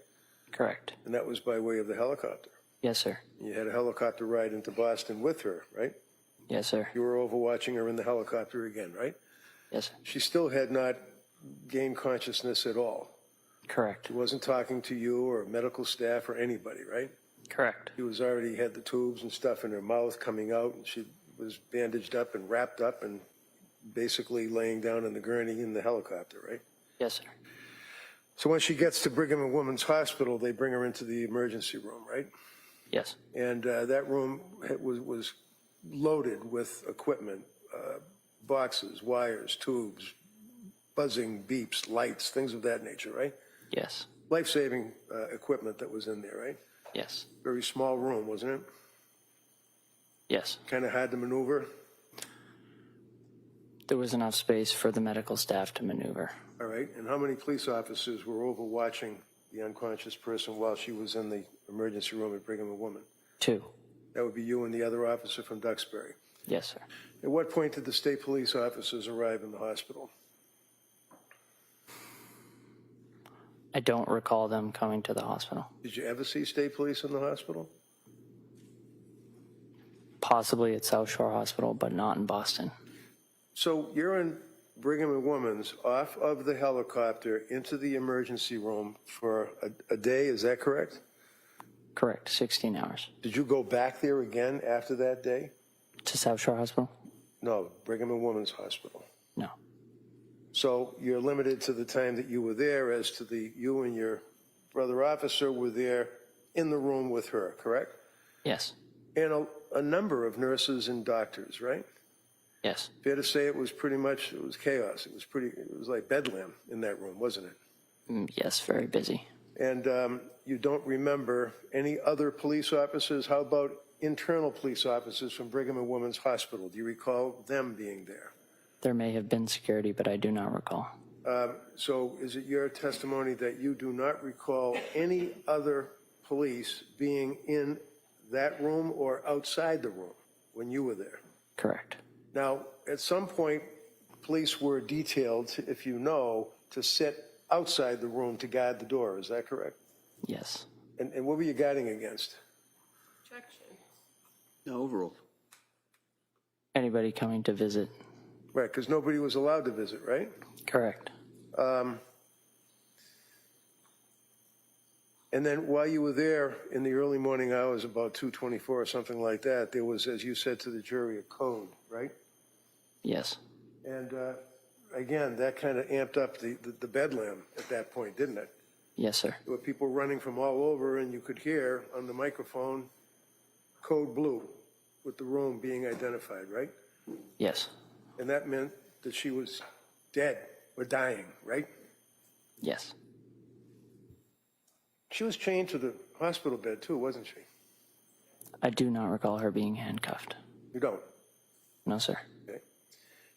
Correct. And that was by way of the helicopter. Yes, sir. You had a helicopter ride into Boston with her, right? Yes, sir. You were overwatching her in the helicopter again, right? Yes, sir. She still had not gained consciousness at all. Correct. She wasn't talking to you or medical staff or anybody, right? Correct. She was already had the tubes and stuff in her mouth coming out, and she was bandaged up and wrapped up and basically laying down in the gurney in the helicopter, right? Yes, sir. So when she gets to Brigham and Women's Hospital, they bring her into the emergency room, right? Yes. And that room was loaded with equipment, boxes, wires, tubes, buzzing, beeps, lights, things of that nature, right? Yes. Life-saving equipment that was in there, right? Yes. Very small room, wasn't it? Yes. Kind of hard to maneuver. There was enough space for the medical staff to maneuver. All right. And how many police officers were overwatching the unconscious person while she was in the emergency room at Brigham and Women? 2. That would be you and the other officer from Duxbury. Yes, sir. At what point did the state police officers arrive in the hospital? I don't recall them coming to the hospital. Did you ever see state police in the hospital? Possibly at South Shore Hospital, but not in Boston. So you're in Brigham and Women's, off of the helicopter into the emergency room for a day, is that correct? Correct. 16 hours. Did you go back there again after that day? To South Shore Hospital? No, Brigham and Women's Hospital. No. So you're limited to the time that you were there as to you and your brother officer were there in the room with her, correct? Yes. And a number of nurses and doctors, right? Yes. Fair to say it was chaos. It was like bedlam in that room, wasn't it? Yes, very busy. And you don't remember any other police officers? How about internal police officers from Brigham and Women's Hospital? Do you recall them being there? There may have been security, but I do not recall. So is it your testimony that you do not recall any other police being in that room or outside the room when you were there? Correct. Now, at some point, police were detailed, if you know, to sit outside the room to guard the door. Is that correct? Yes. And what were you guarding against? Objection. No, overall. Anybody coming to visit? Right, because nobody was allowed to visit, right? Correct. And then while you were there in the early morning hours, about 2:24 or something like that, there was, as you said to the jury, a code, right? Yes. And again, that kind of amped up the bedlam at that point, didn't it? Yes, sir. There were people running from all over, and you could hear on the microphone, code blue, with the room being identified, right? Yes. And that meant that she was dead or dying, right? Yes. She was chained to the hospital bed too, wasn't she? I do not recall her being handcuffed. You don't? No, sir. Okay.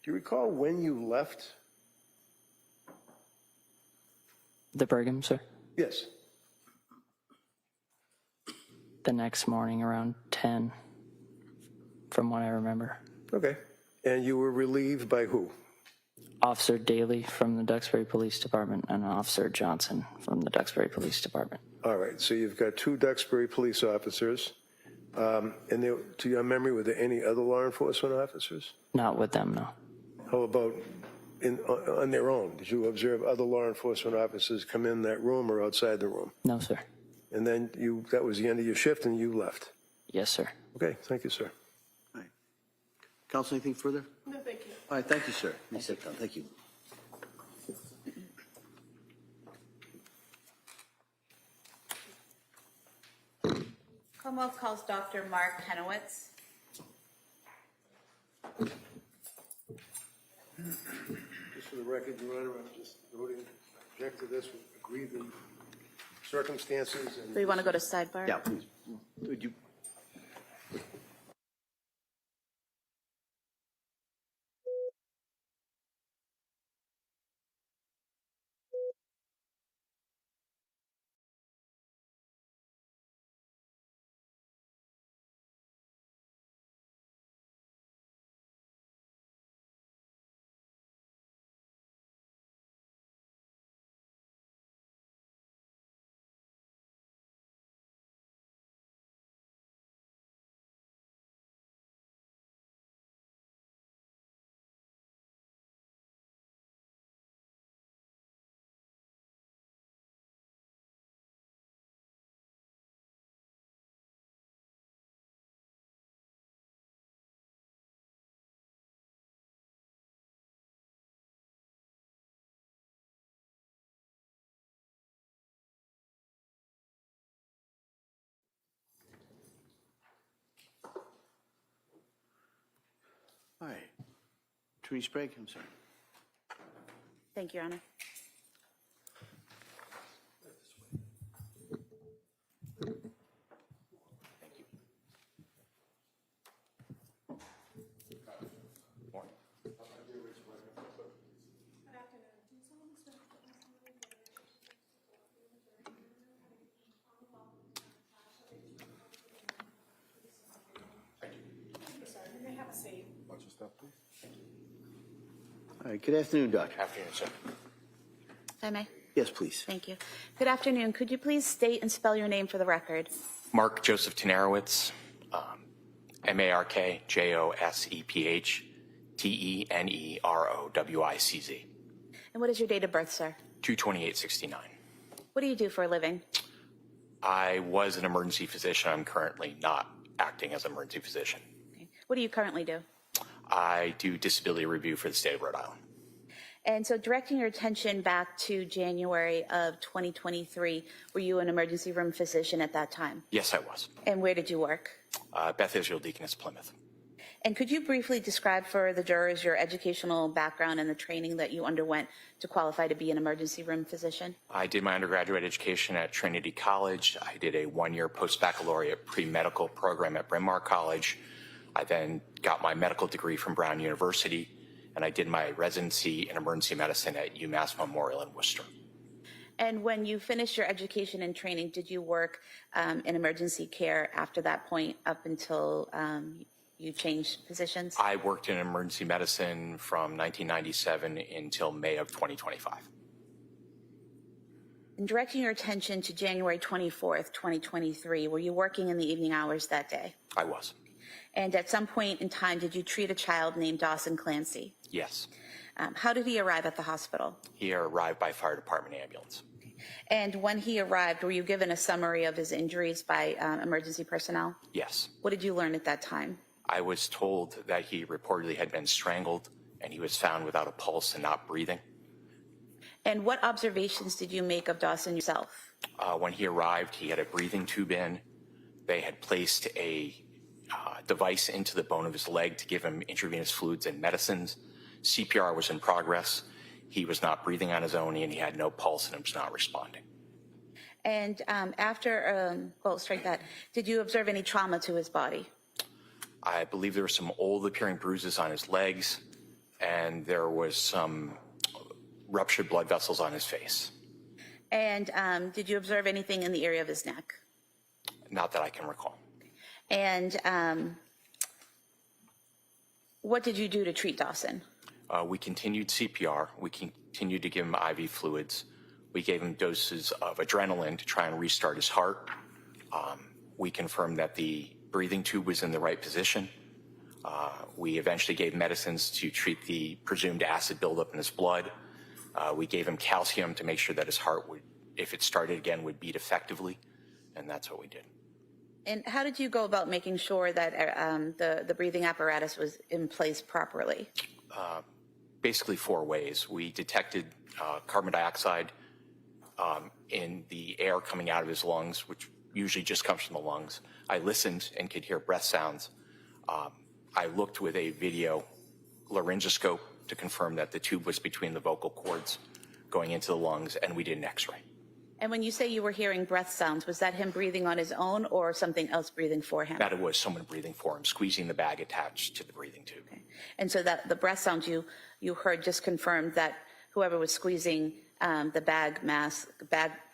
Do you recall when you left? The Brigham, sir? Yes. The next morning around 10, from what I remember. Okay. And you were relieved by who? Officer Daly from the Duxbury Police Department and Officer Johnson from the Duxbury Police Department. All right, so you've got 2 Duxbury police officers. And there, to your memory, were there any other law enforcement officers? Not with them, no. How about on their own? Did you observe other law enforcement officers come in that room or outside the room? No, sir. And then that was the end of your shift and you left? Yes, sir. Okay, thank you, sir. All right. Counsel, anything further? No, thank you. All right, thank you, sir. You sit down. Thank you. Commonwealth calls Dr. Mark Henowitz. Just for the record, Your Honor, I'm just voting object to this, agree the circumstances. And Do we want to go to sidebar? Yeah, please. Would you? All right. Attorney Sprague, I'm sorry. Thank you, Your Honor. All right, good afternoon, Doctor. Afternoon, sir. If I may? Yes, please. Thank you. Good afternoon. Could you please state and spell your name for the record? Mark Joseph Tenarowitz, MarkJosephTenerowicz. And what is your date of birth, sir? 2/28/69. What do you do for a living? I was an emergency physician. I'm currently not acting as an emergency physician. Okay. What do you currently do? I do disability review for the state of Rhode Island. And so directing your attention back to January of 2023, were you an emergency room physician at that time? Yes, I was. And where did you work? Beth Israel Deaconess, Plymouth. And could you briefly describe for the jurors your educational background and the training that you underwent to qualify to be an emergency room physician? I did my undergraduate education at Trinity College. I did a one-year post-baccalaureate pre-medical program at Bryn Mawr College. I then got my medical degree from Brown University, and I did my residency in emergency medicine at UMass Memorial in Worcester. And when you finished your education and training, did you work in emergency care after that point up until you changed positions? I worked in emergency medicine from 1997 until May of 2025. And directing your attention to January 24th, 2023, were you working in the evening hours that day? I was. And at some point in time, did you treat a child named Dawson Clancy? Yes. How did he arrive at the hospital? He arrived by fire department ambulance. And when he arrived, were you given a summary of his injuries by emergency personnel? Yes. What did you learn at that time? I was told that he reportedly had been strangled and he was found without a pulse and not breathing. And what observations did you make of Dawson yourself? When he arrived, he had a breathing tube in. They had placed a device into the bone of his leg to give him intravenous fluids and medicines. CPR was in progress. He was not breathing on his own and he had no pulse and was not responding. And after, strike that, did you observe any trauma to his body? I believe there were some old appearing bruises on his legs and there was some ruptured blood vessels on his face. And did you observe anything in the area of his neck? Not that I can recall. And what did you do to treat Dawson? We continued CPR. We continued to give him IV fluids. We gave him doses of adrenaline to try and restart his heart. We confirmed that the breathing tube was in the right position. We eventually gave medicines to treat the presumed acid buildup in his blood. We gave him calcium to make sure that his heart would, if it started again, would beat effectively, and that's what we did. And how did you go about making sure that the breathing apparatus was in place properly? Basically 4 ways. We detected carbon dioxide in the air coming out of his lungs, which usually just comes from the lungs. I listened and could hear breath sounds. I looked with a video laryngoscope to confirm that the tube was between the vocal cords going into the lungs, and we did an x-ray. And when you say you were hearing breath sounds, was that him breathing on his own or something else breathing for him? That it was someone breathing for him, squeezing the bag attached to the breathing tube. Okay. And so that the breath sounds you heard just confirmed that whoever was squeezing the bag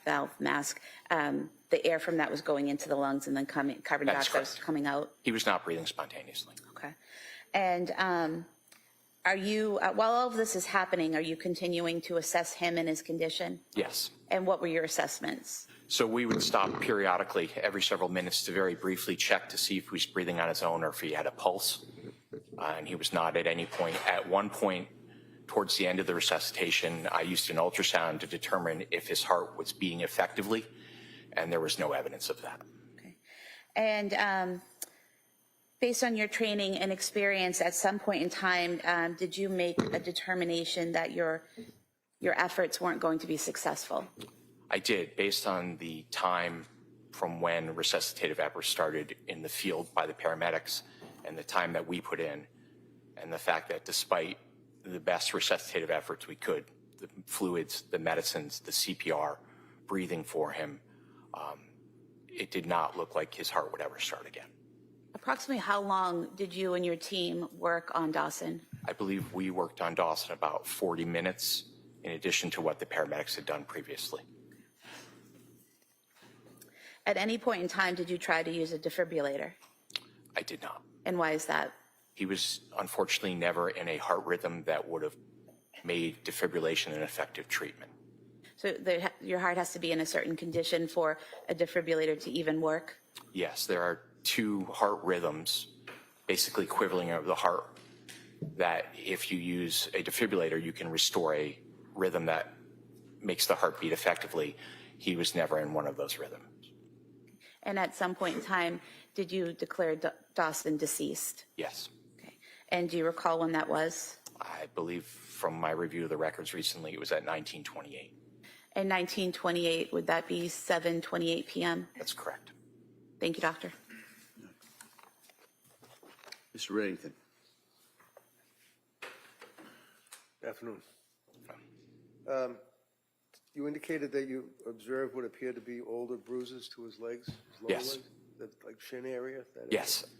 valve mask, the air from that was going into the lungs and then carbon dioxide was coming out? He was not breathing spontaneously. Okay. And are you, while all of this is happening, are you continuing to assess him and his condition? Yes. And what were your assessments? So we would stop periodically every several minutes to very briefly check to see if he was breathing on his own or if he had a pulse. And he was not at any point. At one point, towards the end of the resuscitation, I used an ultrasound to determine if his heart was beating effectively, and there was no evidence of that. Okay. And based on your training and experience, at some point in time, did you make a determination that your efforts weren't going to be successful? I did, based on the time from when resuscitative efforts started in the field by the paramedics and the time that we put in, and the fact that despite the best resuscitative efforts we could, the fluids, the medicines, the CPR, breathing for him, it did not look like his heart would ever start again. Approximately how long did you and your team work on Dawson? I believe we worked on Dawson about 40 minutes in addition to what the paramedics had done previously. At any point in time, did you try to use a defibrillator? I did not. And why is that? He was unfortunately never in a heart rhythm that would have made defibrillation an effective treatment. So your heart has to be in a certain condition for a defibrillator to even work? Yes, there are 2 heart rhythms, basically equivalent of the heart, that if you use a defibrillator, you can restore a rhythm that makes the heart beat effectively. He was never in one of those rhythms. And at some point in time, did you declare Dawson deceased? Yes. Okay. And do you recall when that was? I believe from my review of the records recently, it was at 1928. In 1928, would that be 7:28 p.m.? That's correct. Thank you, Doctor. Mr. Reddington. Good afternoon. You indicated that you observed what appeared to be older bruises to his legs, his lower Yes. legs, that like shin area? That Yes. area?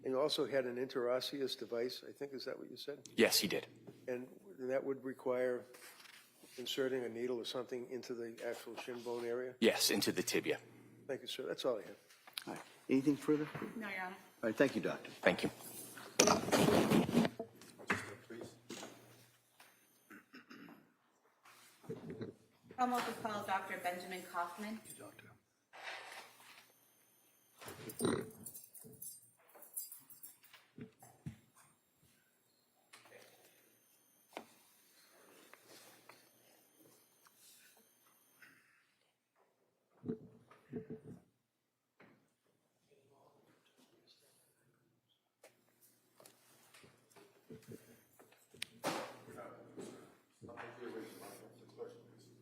And you also had an interosseous device, I think, is that what you said? Yes, he did. And that would require inserting a needle or something into the actual shin bone area? Yes, into the tibia. Thank you, sir. That's all I have. All right. Anything further? No, Your Honor. All right, thank you, Doctor. Thank you. Commonwealth will call Dr. Benjamin Kaufman.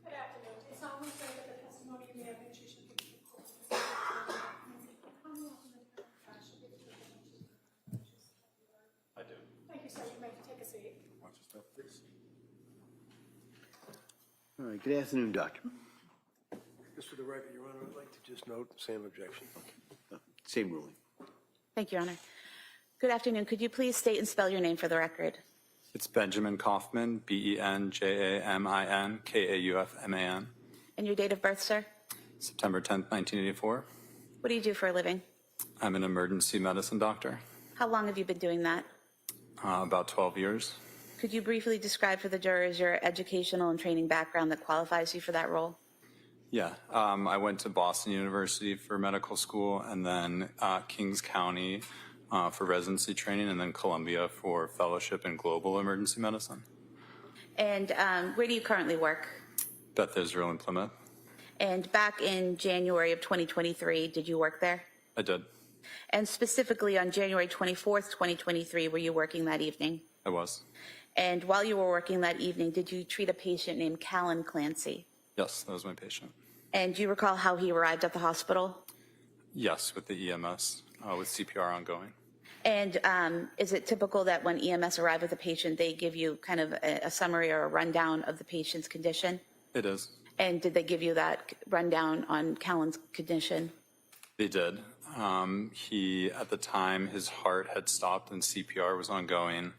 Good afternoon. It's almost like the testimony you may have issued should be I do. Thank you, sir. You may take a seat. Watch your step, please. All right, good afternoon, Doctor. Just for the record, Your Honor, I'd like to just note the same objection. Same ruling. Thank you, Your Honor. Good afternoon. Could you please state and spell your name for the record? It's Benjamin Kaufman, BenjaminKaufman. And your date of birth, sir? September 10th, 1984. What do you do for a living? I'm an emergency medicine doctor. How long have you been doing that? About 12 years. Could you briefly describe for the jurors your educational and training background that qualifies you for that role? Yeah, I went to Boston University for medical school, and then Kings County for residency training, and then Columbia for fellowship in global emergency medicine. And where do you currently work? Beth Israel in Plymouth. And back in January of 2023, did you work there? I did. And specifically on January 24th, 2023, were you working that evening? I was. And while you were working that evening, did you treat a patient named Callan Clancy? Yes, that was my patient. And do you recall how he arrived at the hospital? Yes, with the EMS, with CPR ongoing. And is it typical that when EMS arrive with a patient, they give you kind of a summary or a rundown of the patient's condition? It is. And did they give you that rundown on Callan's condition? They did. He, at the time, his heart had stopped and CPR was ongoing,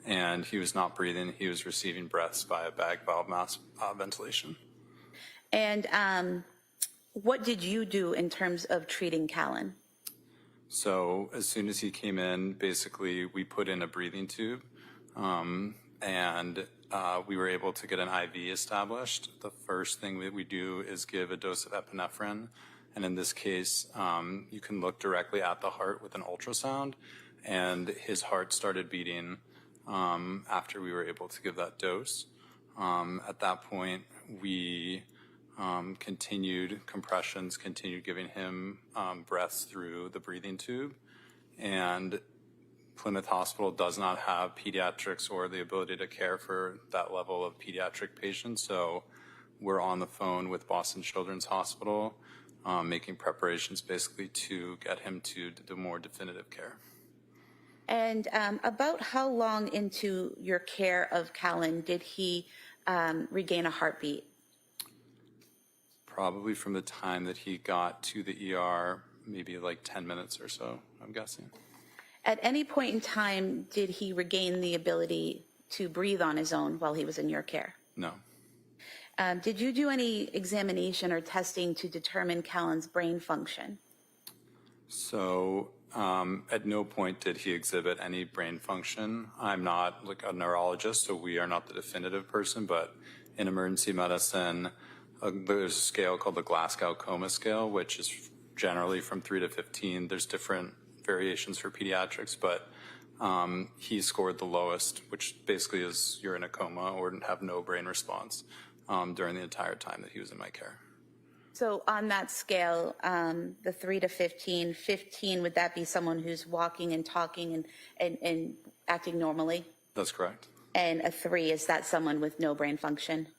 and he was not breathing. He was receiving breaths by a bag valve mask ventilation. And what did you do in terms of treating Callan? So as soon as he came in, basically we put in a breathing tube, and we were able to get an IV established. The first thing that we do is give a dose of epinephrine. And in this case, you can look directly at the heart with an ultrasound, and his heart started beating after we were able to give that dose. At that point, we continued compressions, continued giving him breaths through the breathing tube. And Plymouth Hospital does not have pediatrics or the ability to care for that level of pediatric patients. So we're on the phone with Boston Children's Hospital, making preparations basically to get him to the more definitive care. And about how long into your care of Callan did he regain a heartbeat? Probably from the time that he got to the ER, maybe like 10 minutes or so, I'm guessing. At any point in time, did he regain the ability to breathe on his own while he was in your care? No. Did you do any examination or testing to determine Callan's brain function? So at no point did he exhibit any brain function. I'm not like a neurologist, so we are not the definitive person, but in emergency medicine, there's a scale called the Glasgow Coma Scale, which is generally from 3 to 15. There's different variations for pediatrics, but he scored the lowest, which basically is you're in a coma or have no brain response during the entire time that he was in my care. So on that scale, the 3 to 15, 15, would that be someone who's walking and talking and acting normally? That's correct. And a 3, is that someone with no brain function?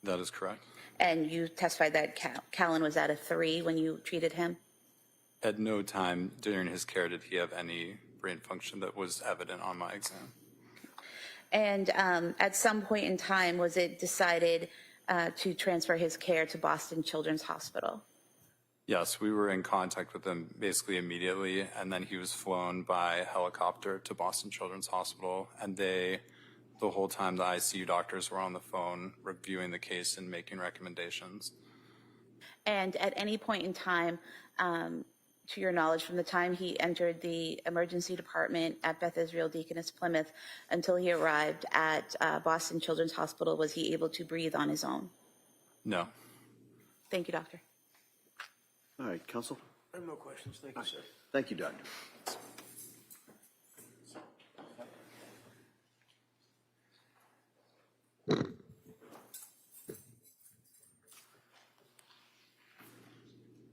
That is correct. And you testified that Callan was at a 3 when you treated him? At no time during his care did he have any brain function that was evident on my exam. And at some point in time, was it decided to transfer his care to Boston Children's Hospital? Yes, we were in contact with him basically immediately, and then he was flown by helicopter to Boston Children's Hospital, and the whole time the ICU doctors were on the phone reviewing the case and making recommendations. And at any point in time, to your knowledge, from the time he entered the emergency department at Beth Israel Deaconess Plymouth until he arrived at Boston Children's Hospital, was he able to breathe on his own? No. Thank you, doctor. All right, counsel. I have no questions. Thank you, sir. Thank you, doctor.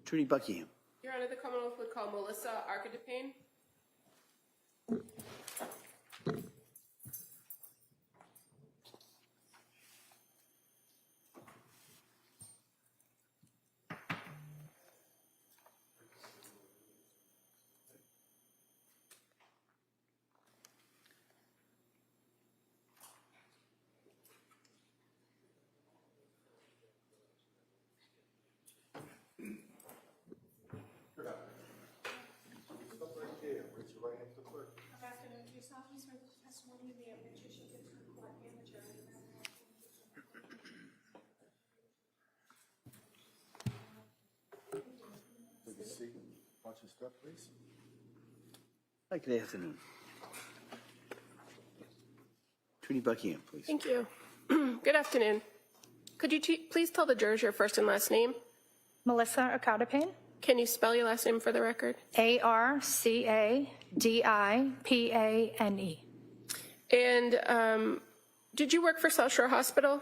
Attorney Buckingham. Your Honor, the Commonwealth would call Melissa Archidepane. Good afternoon. Do you solemnly swear that the testimony you may have which you shall give to step, please. Hi, good afternoon. Attorney Buckingham, please. Thank you. Good afternoon. Could you please tell the jurors your first and last name? Melissa Acadipane. Can you spell your last name for the record? Arcadipane. And did you work for South Shore Hospital?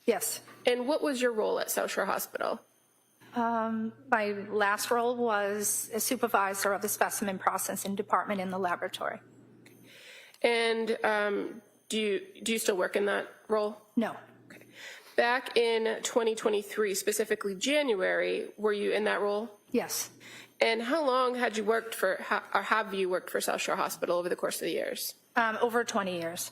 Yes. And what was your role at South Shore Hospital? My last role was a supervisor of the specimen processing department in the laboratory. And do you still work in that role? No. Okay. Back in 2023, specifically January, were you in that role? Yes. And how long had you worked for, or have you worked for South Shore Hospital over the course of the years? Over 20 years.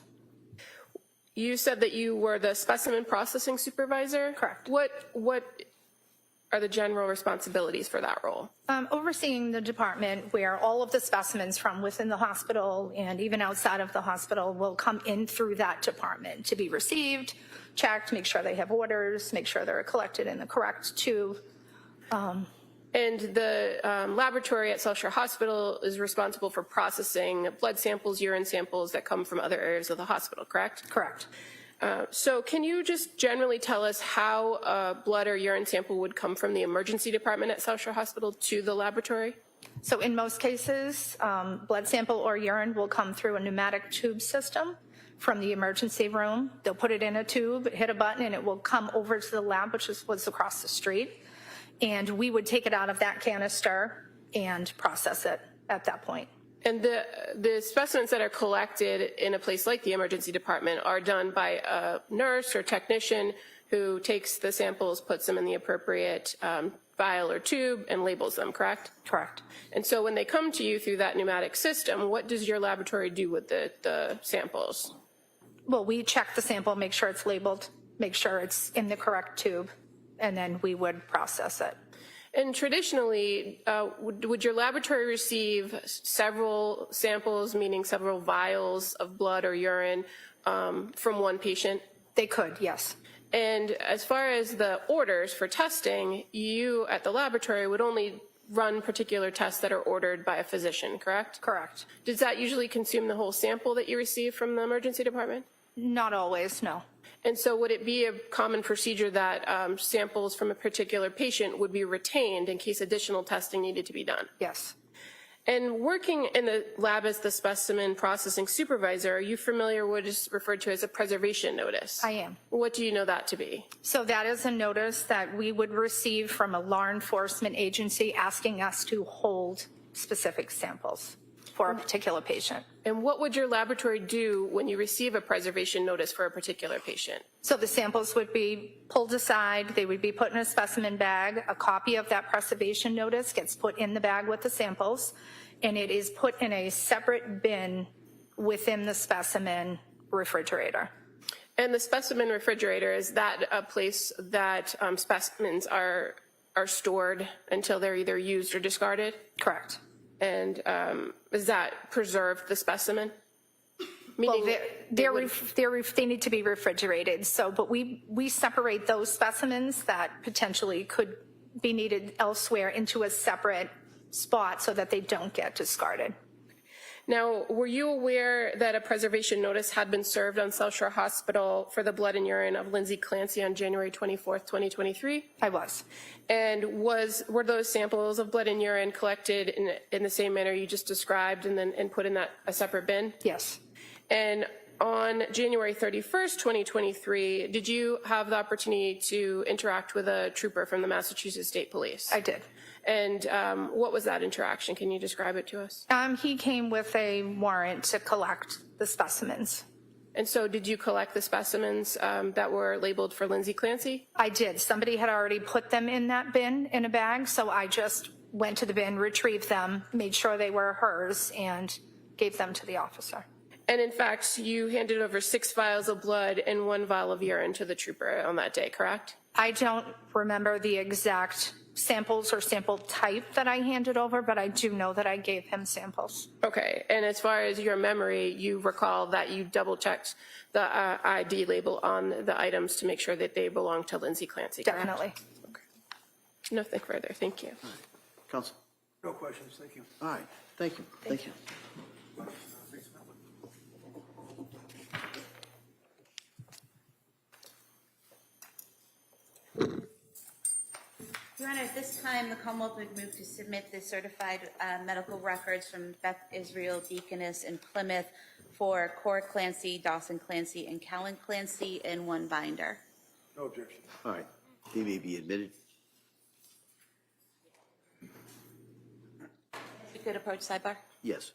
You said that you were the specimen processing supervisor? Correct. What are the general responsibilities for that role? Overseeing the department where all of the specimens from within the hospital and even outside of the hospital will come in through that department to be received, checked, make sure they have orders, make sure they're collected in the correct tube. And the laboratory at South Shore Hospital is responsible for processing blood samples, urine samples that come from other areas of the hospital, correct? Correct. So can you just generally tell us how a blood or urine sample would come from the emergency department at South Shore Hospital to the laboratory? So in most cases, blood sample or urine will come through a pneumatic tube system from the emergency room. They'll put it in a tube, hit a button, and it will come over to the lab, which was across the street. And we would take it out of that canister and process it at that point. And the specimens that are collected in a place like the emergency department are done by a nurse or technician who takes the samples, puts them in the appropriate vial or tube, and labels them, correct? Correct. And so when they come to you through that pneumatic system, what does your laboratory do with the samples? Well, we check the sample, make sure it's labeled, make sure it's in the correct tube, and then we would process it. And traditionally, would your laboratory receive several samples, meaning several vials of blood or urine from one patient? They could, yes. And as far as the orders for testing, you at the laboratory would only run particular tests that are ordered by a physician, correct? Correct. Does that usually consume the whole sample that you receive from the emergency department? Not always, no. And so would it be a common procedure that samples from a particular patient would be retained in case additional testing needed to be done? Yes. And working in the lab as the specimen processing supervisor, are you familiar with what is referred to as a preservation notice? I am. What do you know that to be? So that is a notice that we would receive from a law enforcement agency asking us to hold specific samples for a particular patient. And what would your laboratory do when you receive a preservation notice for a particular patient? So the samples would be pulled aside, they would be put in a specimen bag, a copy of that preservation notice gets put in the bag with the samples, and it is put in a separate bin within the specimen refrigerator. And the specimen refrigerator, is that a place that specimens are stored until they're either used or discarded? Correct. And is that preserved the specimen? Well, they need to be refrigerated. So, but we separate those specimens that potentially could be needed elsewhere into a separate spot so that they don't get discarded. Now, were you aware that a preservation notice had been served on South Shore Hospital for the blood and urine of Lindsay Clancy on January 24th, 2023? I was. And were those samples of blood and urine collected in the same manner you just described and put in a separate bin? Yes. And on January 31st, 2023, did you have the opportunity to interact with a trooper from the Massachusetts State Police? I did. And what was that interaction? Can you describe it to us? He came with a warrant to collect the specimens. And so did you collect the specimens that were labeled for Lindsay Clancy? I did. Somebody had already put them in that bin in a bag, so I just went to the bin, retrieved them, made sure they were hers, and gave them to the officer. And in fact, you handed over 6 vials of blood and 1 vial of urine to the trooper on that day, correct? I don't remember the exact samples or sample type that I handed over, but I do know that I gave him samples. Okay, and as far as your memory, you recall that you double-checked the ID label on the items to make sure that they belong to Lindsay Clancy, correct? Definitely. Okay. Nothing further, thank you. Counsel. No questions, thank you. All right, thank you, thank you. Your Honor, at this time, the Commonwealth would move to submit the certified medical records from Beth Israel Deaconess in Plymouth for Cora Clancy, Dawson Clancy, and Callan Clancy in one binder. No objection. All right, they may be admitted. We could approach sidebar. Yes.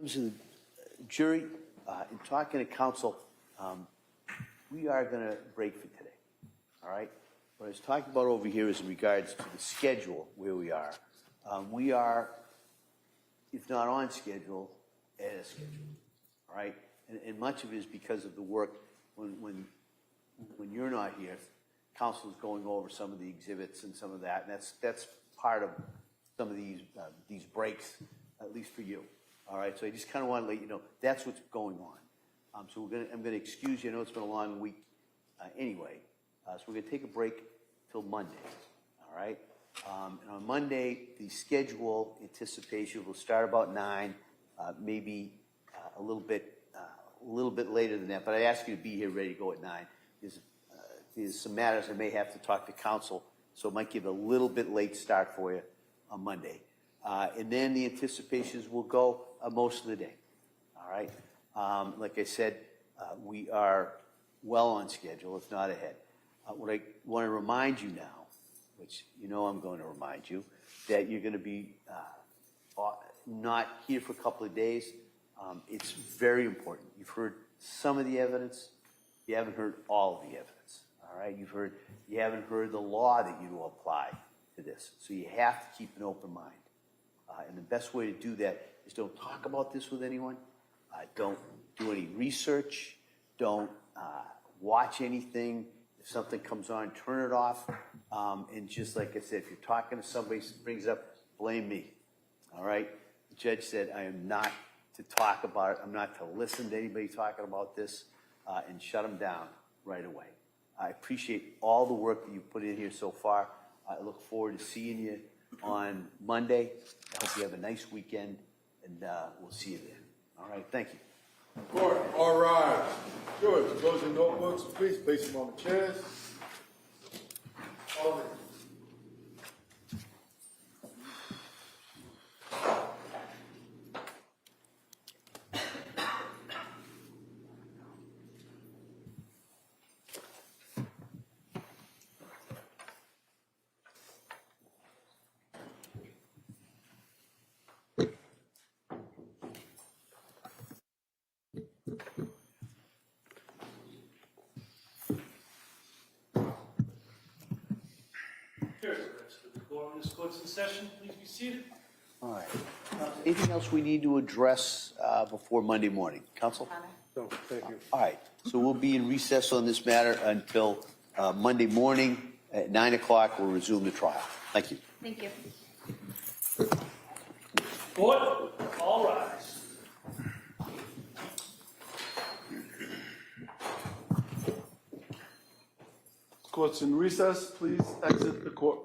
In terms of the jury, in talking to counsel, we are going to break for today. All right? What I was talking about over here is in regards to the schedule where we are. We are, if not on schedule, at a schedule. All right? And much of it is because of the work when you're not here, counsel is going over some of the exhibits and some of that, and that's part of some of these breaks, at least for you. All right, so I just kind of want to let you know that's what's going on. So I'm going to excuse you. I know it's been a long week anyway. So we're going to take a break till Monday. All right. And on Monday, the schedule anticipation will start about 9, maybe a little bit later than that. But I ask you to be here ready to go at 9. There's some matters I may have to talk to counsel, so it might give a little bit late start for you on Monday. And then the anticipations will go most of the day. All right. Like I said, we are well on schedule, if not ahead. What I want to remind you now, which you know I'm going to remind you, that you're going to be not here for a couple of days. It's very important. You've heard some of the evidence. You haven't heard all of the evidence. All right. You haven't heard the law that you will apply to this. So you have to keep an open mind. And the best way to do that is don't talk about this with anyone. Don't do any research. Don't watch anything. If something comes on, turn it off. And just like I said, if you're talking to somebody who brings up, blame me. All right? The judge said I am not to talk about it. I'm not to listen to anybody talking about this and shut them down right away. I appreciate all the work that you've put in here so far. I look forward to seeing you on Monday. I hope you have a nice weekend, and we'll see you then. All right, thank you. Court, all rise. Good. Close your notebooks, please. Place them on the chairs. All right. This court's in session. Please be seated. All right. Anything else we need to address before Monday morning? Counsel? No, thank you. All right. So we'll be in recess on this matter until Monday morning at 9 o'clock. We'll resume the trial. Thank you. Thank you. Court, all rise. Court's in recess. Please exit the court.